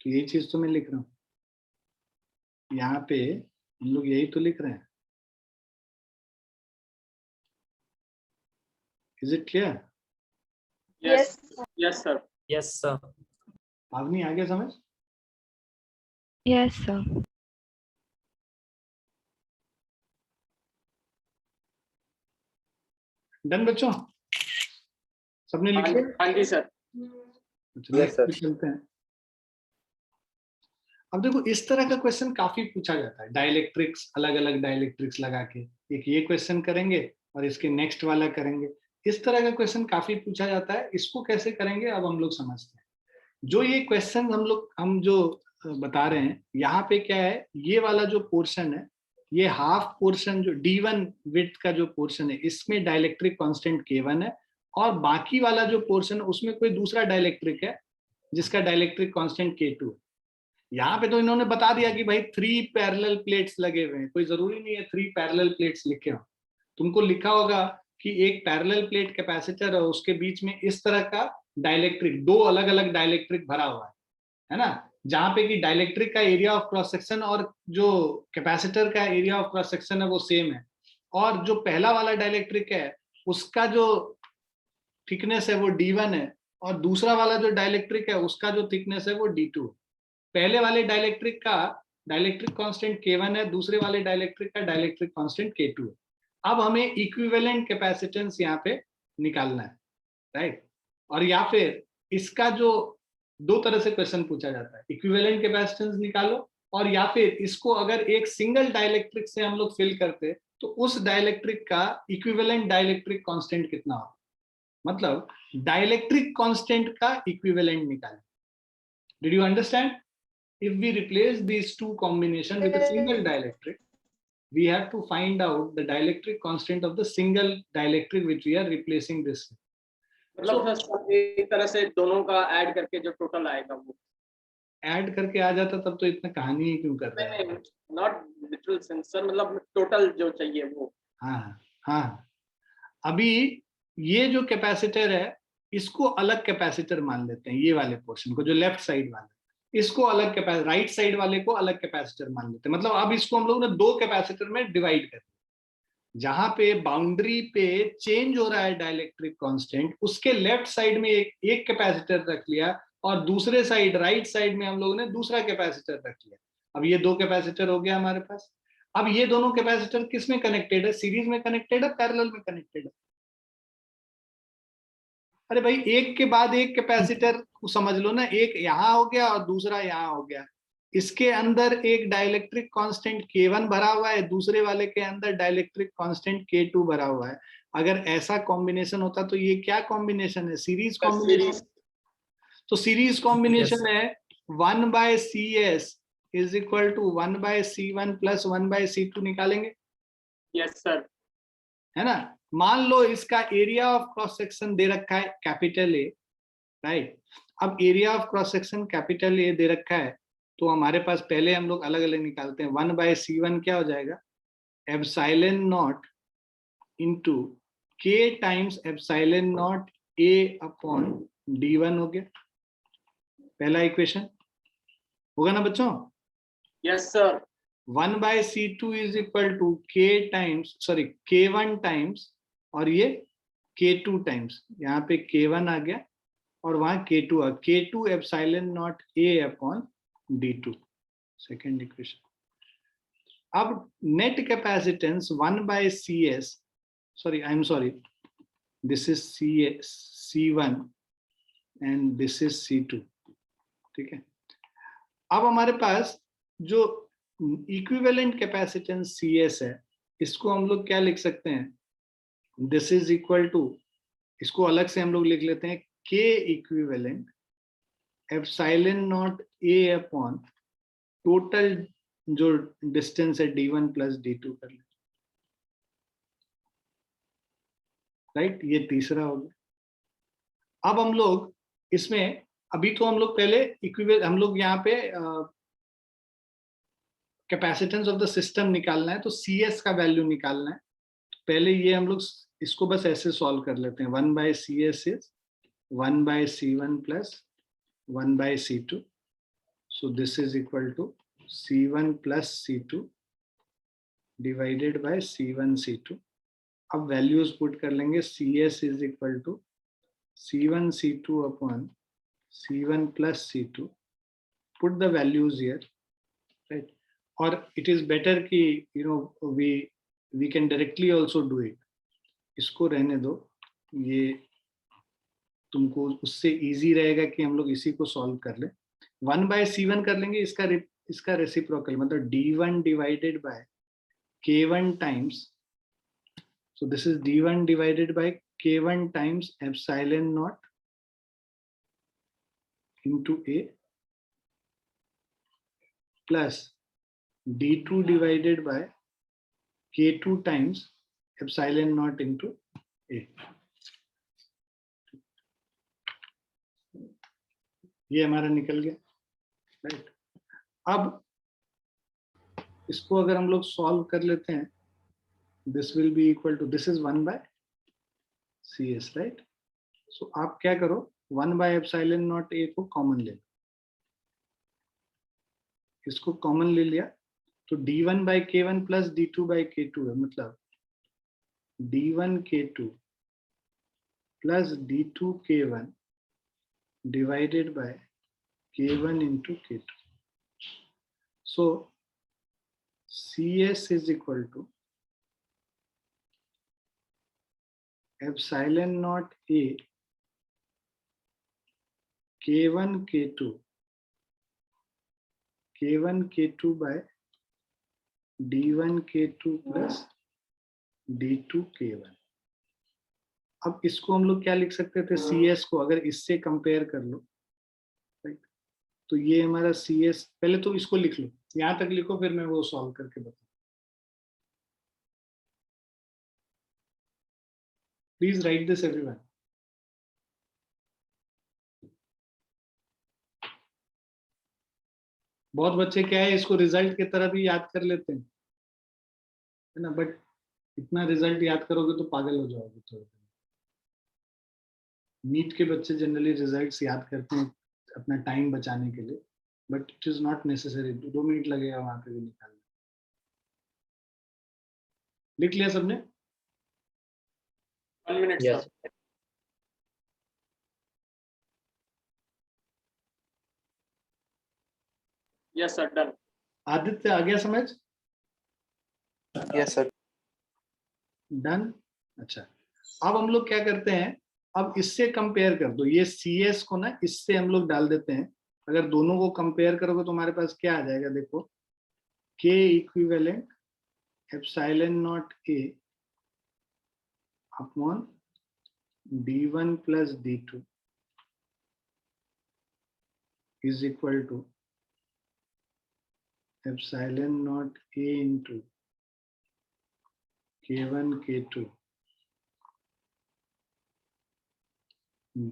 तो यही चीज तो मैं लिख रहा हूँ यहाँ पे, हम लोग यही तो लिख रहे हैं। Is it clear? Yes. Yes, sir. Yes, sir. पावनी आ गया समझ? Yes, sir. डन बच्चों, सबने लिख लिया? हाँ जी सर। Yes, sir. चलते हैं। अब देखो इस तरह का क्वेश्चन काफी पूछा जाता है, डाइलेक्ट्रिक्स, अलग अलग डाइलेक्ट्रिक्स लगा के एक ये क्वेश्चन करेंगे और इसके नेक्स्ट वाला करेंगे। इस तरह का क्वेश्चन काफी पूछा जाता है। इसको कैसे करेंगे अब हम लोग समझते हैं। जो ये क्वेश्चन हम जो बता रहे हैं, यहाँ पे क्या है, ये वाला जो पोर्शन है, ये हाफ पोर्शन जो D1 विड्थ का जो पोर्शन है, इसमें डाइलेक्ट्रिक कांस्टेंट K1 है, और बाकी वाला जो पोर्शन है उसमें कोई दूसरा डाइलेक्ट्रिक है जिसका डाइलेक्ट्रिक कांस्टेंट K2 है। यहाँ पे तो इन्होंने बता दिया कि भाई 3 पैरेलल प्लेट्स लगे हुए हैं, कोई जरूरी नहीं है 3 पैरेलल प्लेट्स लिखे हो। तुमको लिखा होगा कि एक पैरेलल प्लेट कैपेसिटर है, उसके बीच में इस तरह का डाइलेक्ट्रिक, 2 अलग अलग डाइलेक्ट्रिक भरा हुआ है ना, जहां पे कि डाइलेक्ट्रिक का एरिया ऑफ क्रॉस सेक्शन और जो कैपेसिटर का एरिया ऑफ क्रॉस सेक्शन है वो सेम है, और जो पहला वाला डाइलेक्ट्रिक है उसका जो थिकनेस है वो D1 है, और दूसरा वाला जो डाइलेक्ट्रिक है उसका जो थिकनेस है वो D2 है। पहले वाले डाइलेक्ट्रिक का डाइलेक्ट्रिक कांस्टेंट K1 है, दूसरे वाले डाइलेक्ट्रिक का डाइलेक्ट्रिक कांस्टेंट K2 है। अब हमें इक्विवेलेंट कैपेसिटेंस यहाँ पे निकालना है, राइट। और या फिर इसका जो 2 तरह से क्वेश्चन पूछा जाता है, इक्विवेलेंट कैपेसिटेंस निकालो, और या फिर इसको अगर एक सिंगल डाइलेक्ट्रिक से हम लोग फिल करते तो उस डाइलेक्ट्रिक का इक्विवेलेंट डाइलेक्ट्रिक कांस्टेंट कितना होगा, मतलब डाइलेक्ट्रिक कांस्टेंट का इक्विवेलेंट निकालें। Did you understand? if we replace these two combination with a single dielectric, we have to find out the dielectric constant of the single dielectric which we are replacing this with. मतलब सर एक तरह से दोनों का ऐड करके जो टोटल आएगा वो ऐड करके आ जाता तब तो इतना कहानी ही क्यों कर रहे हैं? नॉट लिटरल सेंस सर, मतलब टोटल जो चाहिए वो। हाँ हाँ, अभी ये जो कैपेसिटर है इसको अलग कैपेसिटर मान लेते हैं, ये वाले पोर्शन को जो लेफ्ट साइड वाला, इसको अलग कैपेसिटर, राइट साइड वाले को अलग कैपेसिटर मान लेते हैं। मतलब अब इसको हम लोग ने दो कैपेसिटर में डिवाइड कर दिया। जहां पे बाउंड्री पे चेंज हो रहा है डाइलेक्ट्रिक कांस्टेंट, उसके लेफ्ट साइड में एक कैपेसिटर रख लिया और दूसरे साइड राइट साइड में हम लोगों ने दूसरा कैपेसिटर रख लिया। अब ये दो कैपेसिटर हो गया हमारे पास। अब ये दोनों कैपेसिटर किस में कनेक्टेड है? सीरीज में कनेक्टेड है, पैरेलल में कनेक्टेड है? अरे भाई एक के बाद एक कैपेसिटर समझ लो ना, एक यहाँ हो गया और दूसरा यहाँ हो गया। इसके अंदर एक डाइलेक्ट्रिक कांस्टेंट K1 भरा हुआ है, दूसरे वाले के अंदर डाइलेक्ट्रिक कांस्टेंट K2 भरा हुआ है। अगर ऐसा कॉम्बिनेशन होता तो ये क्या कॉम्बिनेशन है? Series combination. तो सीरीज कॉम्बिनेशन है 1/CS is equal to 1/C1 plus 1/C2 निकालेंगे। यस सर, है ना? मान लो इसका एरिया ऑफ क्रॉस सेक्शन दे रखा है कैपिटल ए, राइट? अब area of cross section capital A दे रखा है तो हमारे पास पहले हम लोग अलग अलग निकालते हैं। 1/C1 क्या हो जाएगा? Epsilon nought into K times epsilon not A upon D1 हो गया। पहला इक्वेशन होगा ना बच्चों? Yes sir. 1/C2 is equal to K1 times और ये K2 टाइम्स, यहाँ पे K1 आ गया और वहां K2 आ, K2 epsilon not A upon D2, second equation. अब net capacitance 1/CS, this is C1 and this is C2, ठीक है। अब हमारे पास जो इक्विवेलेंट कैपेसिटेंस CS है, इसको हम लोग क्या लिख सकते हैं? दिस इज इक्वल टू, इसको अलग से हम लोग लिख लेते हैं K equivalent epsilon not A upon total जो डिस्टेंस है D1 प्लस D2 कर ले, राइट? ये तीसरा हो गया। अब हम लोग इसमें, अभी तो हम लोग पहले हम लोग यहाँ पे कैपेसिटेंस ऑफ द सिस्टम निकालना है तो CS का वैल्यू निकालना है। पहले ये हम लोग इसको बस ऐसे सॉल्व कर लेते हैं। 1/CS is 1/C1 plus 1/C2, so this is equal to C1 plus C2 divided by C1 C2। अब वैल्यूज पुट कर लेंगे। CS is equal to C1 C2 upon C1 plus C2, put the values here, right? Or it is better कि we can directly also do it। इसको रहने दो, ये तुमको उससे इजी रहेगा कि हम लोग इसी को सॉल्व कर ले। 1/C1 कर लेंगे, इसका रेसिप्रोकल मतलब D1 divided by K1 times, so this is D1 divided by K1 times epsilon naught into A plus D2 divided by K2 times epsilon naught into A। ये हमारा निकल गया, राइट? अब इसको अगर हम लोग सॉल्व कर लेते हैं, this will be equal to, this is 1/CS, right? So आप क्या करो, 1/epsilon naught A को कॉमन ले लो। इसको कॉमन ले लिया तो D1 by K1 plus D2 by K2 है, मतलब D1 K2 plus D2 K1 divided by K1 into K2। So CS is equal to epsilon naught A K1 K2 by D1 K2 plus D2 K1। अब इसको हम लोग क्या लिख सकते थे? CS को अगर इससे कंपेयर कर लो, राइट? तो ये हमारा CS, पहले तो इसको लिख लो, यहाँ तक लिखो, फिर मैं वो सॉल्व करके बताऊँ। Please right this everyone. बहुत बच्चे क्या है, इसको रिजल्ट की तरह भी याद कर लेते हैं, है ना, बट इतना रिजल्ट याद करोगे तो पागल हो जाओगे थोड़े। नीट के बच्चे जनरली रिजल्ट्स याद करते हैं अपना टाइम बचाने के लिए, but it is not necessary. 2 minute लगेगा वहां पे भी निकालने। लिख लिया सबने? 1 minute Yes. sir. Yes sir, done. Aditya आ गया समझ? Yes sir. डन। अच्छा, अब हम लोग क्या करते हैं, अब इससे कंपेयर कर दो, ये CS को ना इससे हम लोग डाल देते हैं। अगर दोनों को कंपेयर करोगे तो हमारे पास क्या आ जाएगा, देखो, K equivalent epsilon not A upon D1 plus D2 is equal to epsilon not A into K1 K2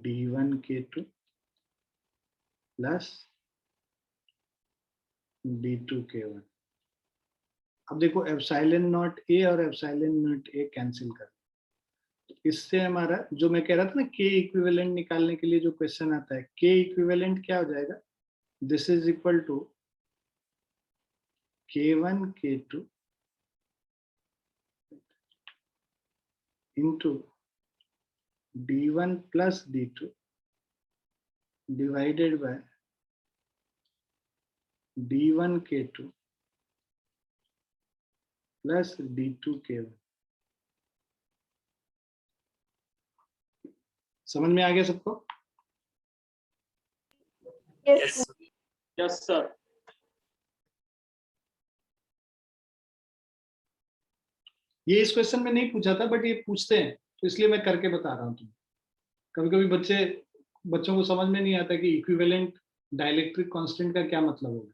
D1 K2 plus D2 K1। अब देखो एप्सिलॉन नॉट A और एप्सिलॉन नॉट A कैंसिल कर, इससे हमारा जो मैं कह रहा था ना K इक्विवेलेंट निकालने के लिए जो क्वेश्चन आता है, K इक्विवेलेंट क्या हो जाएगा, this is equal to K1 K2 into D1 plus D2 divided by D1 K2 plus D2 K1। समझ में आ गया सबको? Yes. Yes sir. ये इस क्वेश्चन में नहीं पूछा था, बट ये पूछते हैं तो इसलिए मैं करके बता रहा हूँ तुम्हें। कभी कभी बच्चों को समझ में नहीं आता कि इक्विवेलेंट डाइलेक्ट्रिक कांस्टेंट का क्या मतलब होगा।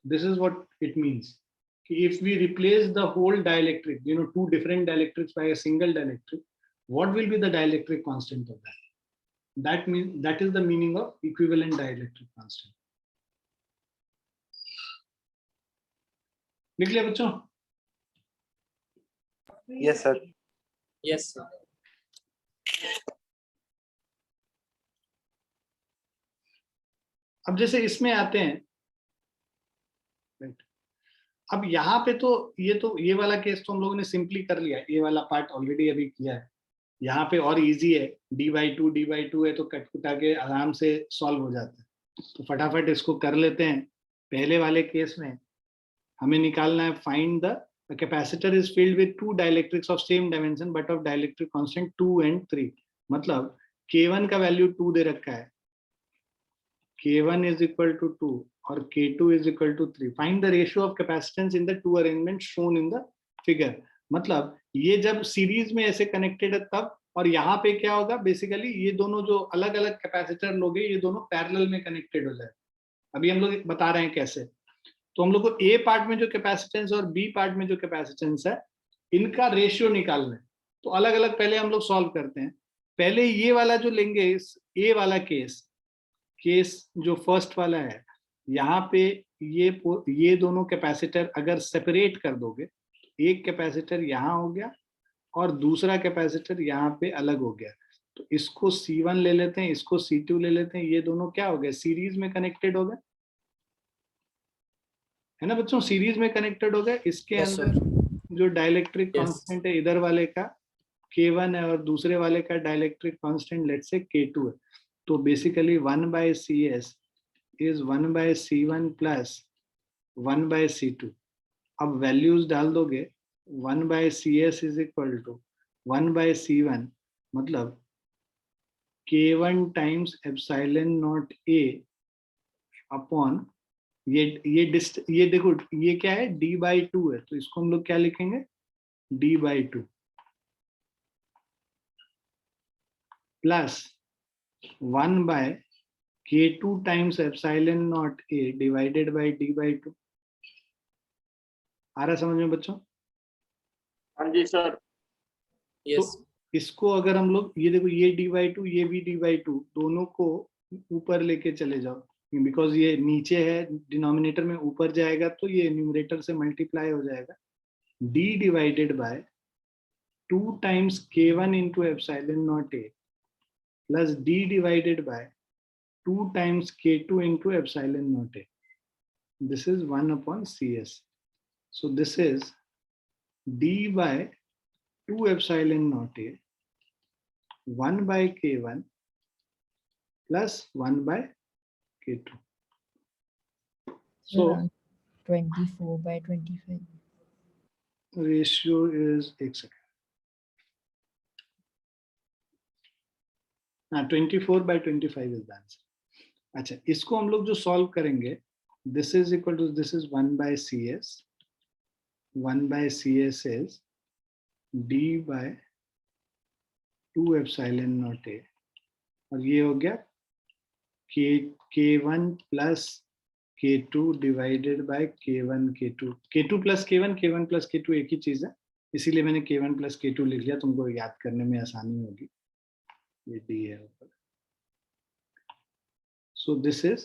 This is what it means कि if we replace the whole dielectric, you know, 2 different dielectrics by a single dielectric, what will be the dielectric constant of that? that is the meaning of equivalent dielectric constant। लिख लिया बच्चों? Yes sir. Yes, sir. अब जैसे इसमें आते हैं, राइट, अब यहाँ पे तो ये वाला केस तो हम लोगों ने सिंपली कर लिया, ये वाला पार्ट ऑलरेडी अभी किया है। यहाँ पे और इजी है, d/2 है तो कटकुटा के आराम से सॉल्व हो जाता है। तो फटाफट इसको कर लेते हैं। पहले वाले केस में हमें निकालना है, find the capacitor is filled with 2 dielectrics of same dimension but of dielectric constant 2 and 3। मतलब K1 का वैल्यू 2 दे रखा है, K1 is equal to 2 और K2 is equal to 3। Find the ratio of capacitance in the 2 arrangements shown in the figure। मतलब ये जब सीरीज में ऐसे कनेक्टेड है तब, और यहाँ पे क्या होगा, बेसिकली ये दोनों जो अलग अलग कैपेसिटर लोगे ये दोनों पैरेलल में कनेक्टेड हो जाए। अभी हम लोग बता रहे हैं कैसे। तो हम लोग को A पार्ट में जो कैपेसिटेंस और B पार्ट में जो कैपेसिटेंस है, इनका रेशियो निकालना है। तो अलग अलग पहले हम लोग सॉल्व करते हैं। पहले ये वाला जो लेंगे, A वाला केस जो फर्स्ट वाला है, यहाँ पे ये दोनों कैपेसिटर अगर सेपरेट कर दोगे, एक कैपेसिटर यहाँ हो गया और दूसरा कैपेसिटर यहाँ पे अलग हो गया, तो इसको C1 ले लेते हैं, इसको C2 ले लेते हैं, ये दोनों क्या हो गए, सीरीज में कनेक्टेड हो गए, है ना बच्चों, सीरीज में कनेक्टेड हो गए। इसके अंदर जो डाइलेक्ट्रिक कांस्टेंट है इधर वाले का K1 है और दूसरे वाले का dielectric constant let's say K2 है। तो basically 1/CS is 1/C1 plus 1/C2। अब वैल्यूज डाल दोगे, 1/CS is equal to 1/C1, मतलब K1 times epsilon not A upon ये देखो ये क्या है, D/2 है, तो इसको हम लोग क्या लिखेंगे, D/2 plus 1/K1 K2 times epsilon naught A divided by D by 2। आ रहा समझ में बच्चों? हाँ जी सर। तो इसको अगर हम लोग ये देखो, ये d/2 ये भी d/2 दोनों को ऊपर लेके चले जाओ, बिकॉज ये नीचे है डिनोमिनेटर में, ऊपर जाएगा तो ये न्यूमरेटर से मल्टीप्लाई हो जाएगा। d divided by 2 times k1 into epsilon naught A plus d divided by 2 times k2 into epsilon naught A. This is 1 upon cs. So this is d by 2 epsilon naught A 1 by k1 plus 1 by k2. So 24 by 25. ratio is, एक second, 24 by 25 is the answer. अच्छा, इसको हम लोग जो सॉल्व करेंगे, this is equal to, this is 1 by cs, 1 by cs is d by 2 epsilon naught A, और ये हो गया k1 plus k2 divided by k1 k2, k2 plus k1, k1 plus k2 एक ही चीज है, इसीलिए मैंने k1 plus k2 लिख लिया, तुमको याद करने में आसानी होगी। ये d है ऊपर। So this is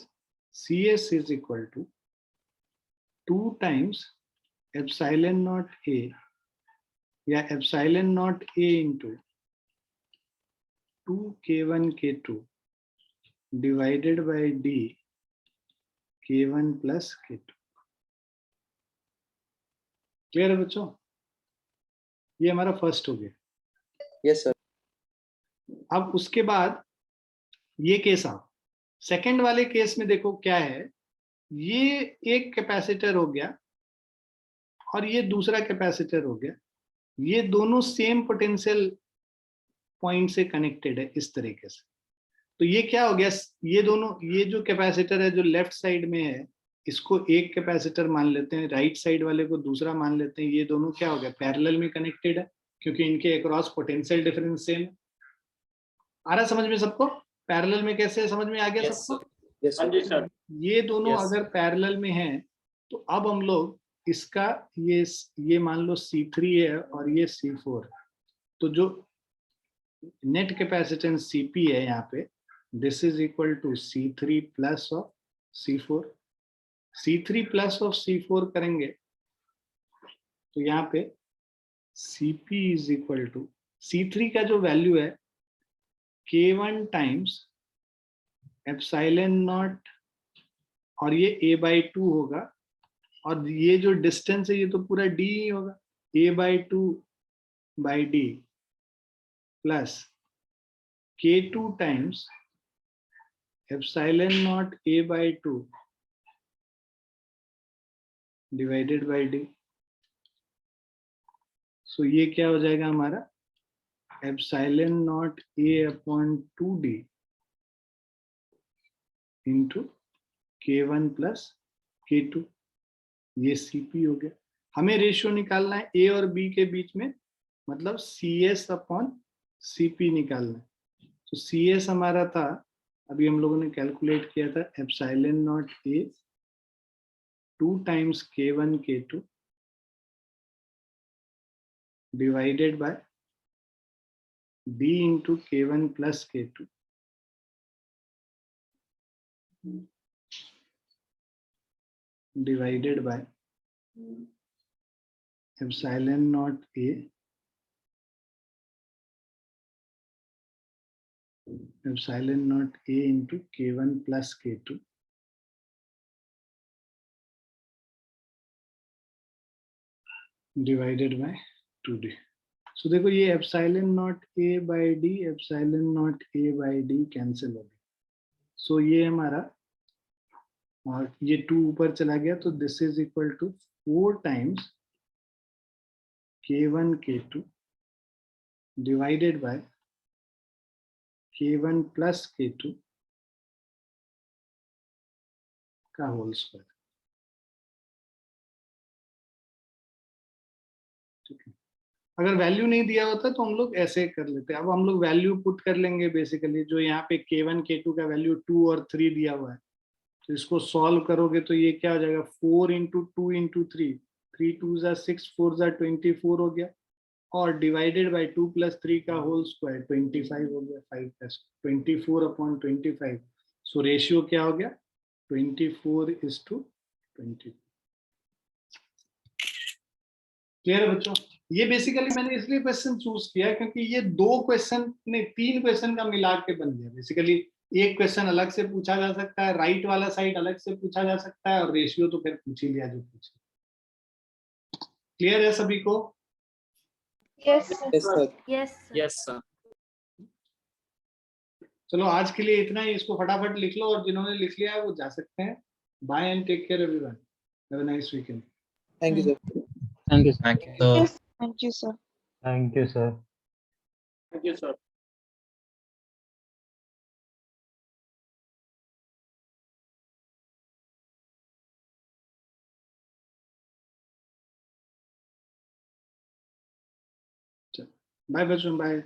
cs is equal to 2 times epsilon naught A या epsilon naught A into 2 k1 k2 divided by d k1 plus k2। Clear है बच्चों? ये हमारा फर्स्ट हो गया। Yes sir. अब उसके बाद ये केस आओ, सेकंड वाले केस में देखो क्या है, ये एक कैपेसिटर हो गया और ये दूसरा कैपेसिटर हो गया, ये दोनों सेम पोटेंशियल पॉइंट से कनेक्टेड है इस तरीके से। तो ये क्या हो गया, ये दोनों, ये जो कैपेसिटर है जो लेफ्ट साइड में है, इसको एक कैपेसिटर मान लेते हैं, राइट साइड वाले को दूसरा मान लेते हैं, ये दोनों क्या हो गया, पैरेलल में कनेक्टेड है, क्योंकि इनके अक्रॉस पोटेंशियल डिफरेंस सेम है। आ रहा समझ में सबको? पैरेलल में कैसे, समझ में आ गया सबको? हाँ जी सर। ये दोनों अगर पैरेलल में हैं तो अब हम लोग इसका ये मान लो C3 है और ये C4, तो जो नेट कैपेसिटेंस Cp है यहाँ पे, this is equal to C3 plus of C4। C3 plus of C4 करेंगे तो यहाँ पे Cp is equal to, C3 का जो वैल्यू है K1 टाइम्स एप्सिलॉन नॉट, और ये A/2 होगा, और ये जो डिस्टेंस है ये तो पूरा d ही होगा, A/2/d plus K2 times epsilon not A/2 divided by d। सो ये क्या हो जाएगा हमारा, epsilon not A/2d into K1 plus K2, ये Cp हो गया। हमें रेशियो निकालना है A और B के बीच में, मतलब CS अपॉन Cp निकालना है। तो CS हमारा था, अभी हम लोगों ने कैलकुलेट किया था, epsilon not A 2 times K1 K2 divided bye D into K1 plus K2 divided by epsilon naught A epsilon naught A into K1 plus K2 divided by 2D। So देखो ये epsilon naught A by D epsilon naught A by D cancel हो गया। So ये हमारा, और ये 2 ऊपर चला गया, तो this is equal to 4 times K1 K2 divided by K1 plus K2 का होल स्क्वायर। ठीक है, अगर वैल्यू नहीं दिया होता तो हम लोग ऐसे कर लेते। अब हम लोग वैल्यू पुट कर लेंगे बेसिकली, जो यहाँ पे k1 k2 का वैल्यू 2 और 3 दिया हुआ है, तो इसको सॉल्व करोगे तो ये क्या हो जाएगा, 4 इंटू 2 इंटू 3, 3 2 जा 6, 4 जा 24 हो गया, और डिवाइडेड बाई 2 प्लस 3 का होल स्क्वायर 25 हो गया, 5 प्लस 24/25। सो रेशियो क्या हो गया, 24:20। क्लियर है बच्चों? ये बेसिकली मैंने इसलिए क्वेश्चन चूज किया क्योंकि ये 3 क्वेश्चन का मिला के बन गया। बेसिकली एक क्वेश्चन अलग से पूछा जा सकता है, राइट वाला साइड अलग से पूछा जा सकता है, और रेशियो तो फिर पूछ ही लिया जो पूछा। क्लियर है सभी को? Yes, sir. Yes, sir. चलो आज के लिए इतना ही, इसको फटाफट लिख लो, और जिन्होंने लिख लिया है वो जा सकते हैं। Bye and take care everyone, have a nice weekend. Thank you, sir. Thank you, sir. Thank you, sir. Thank you, sir. Thank you, sir. Thank you, sir. Bye बच्चों, बाय।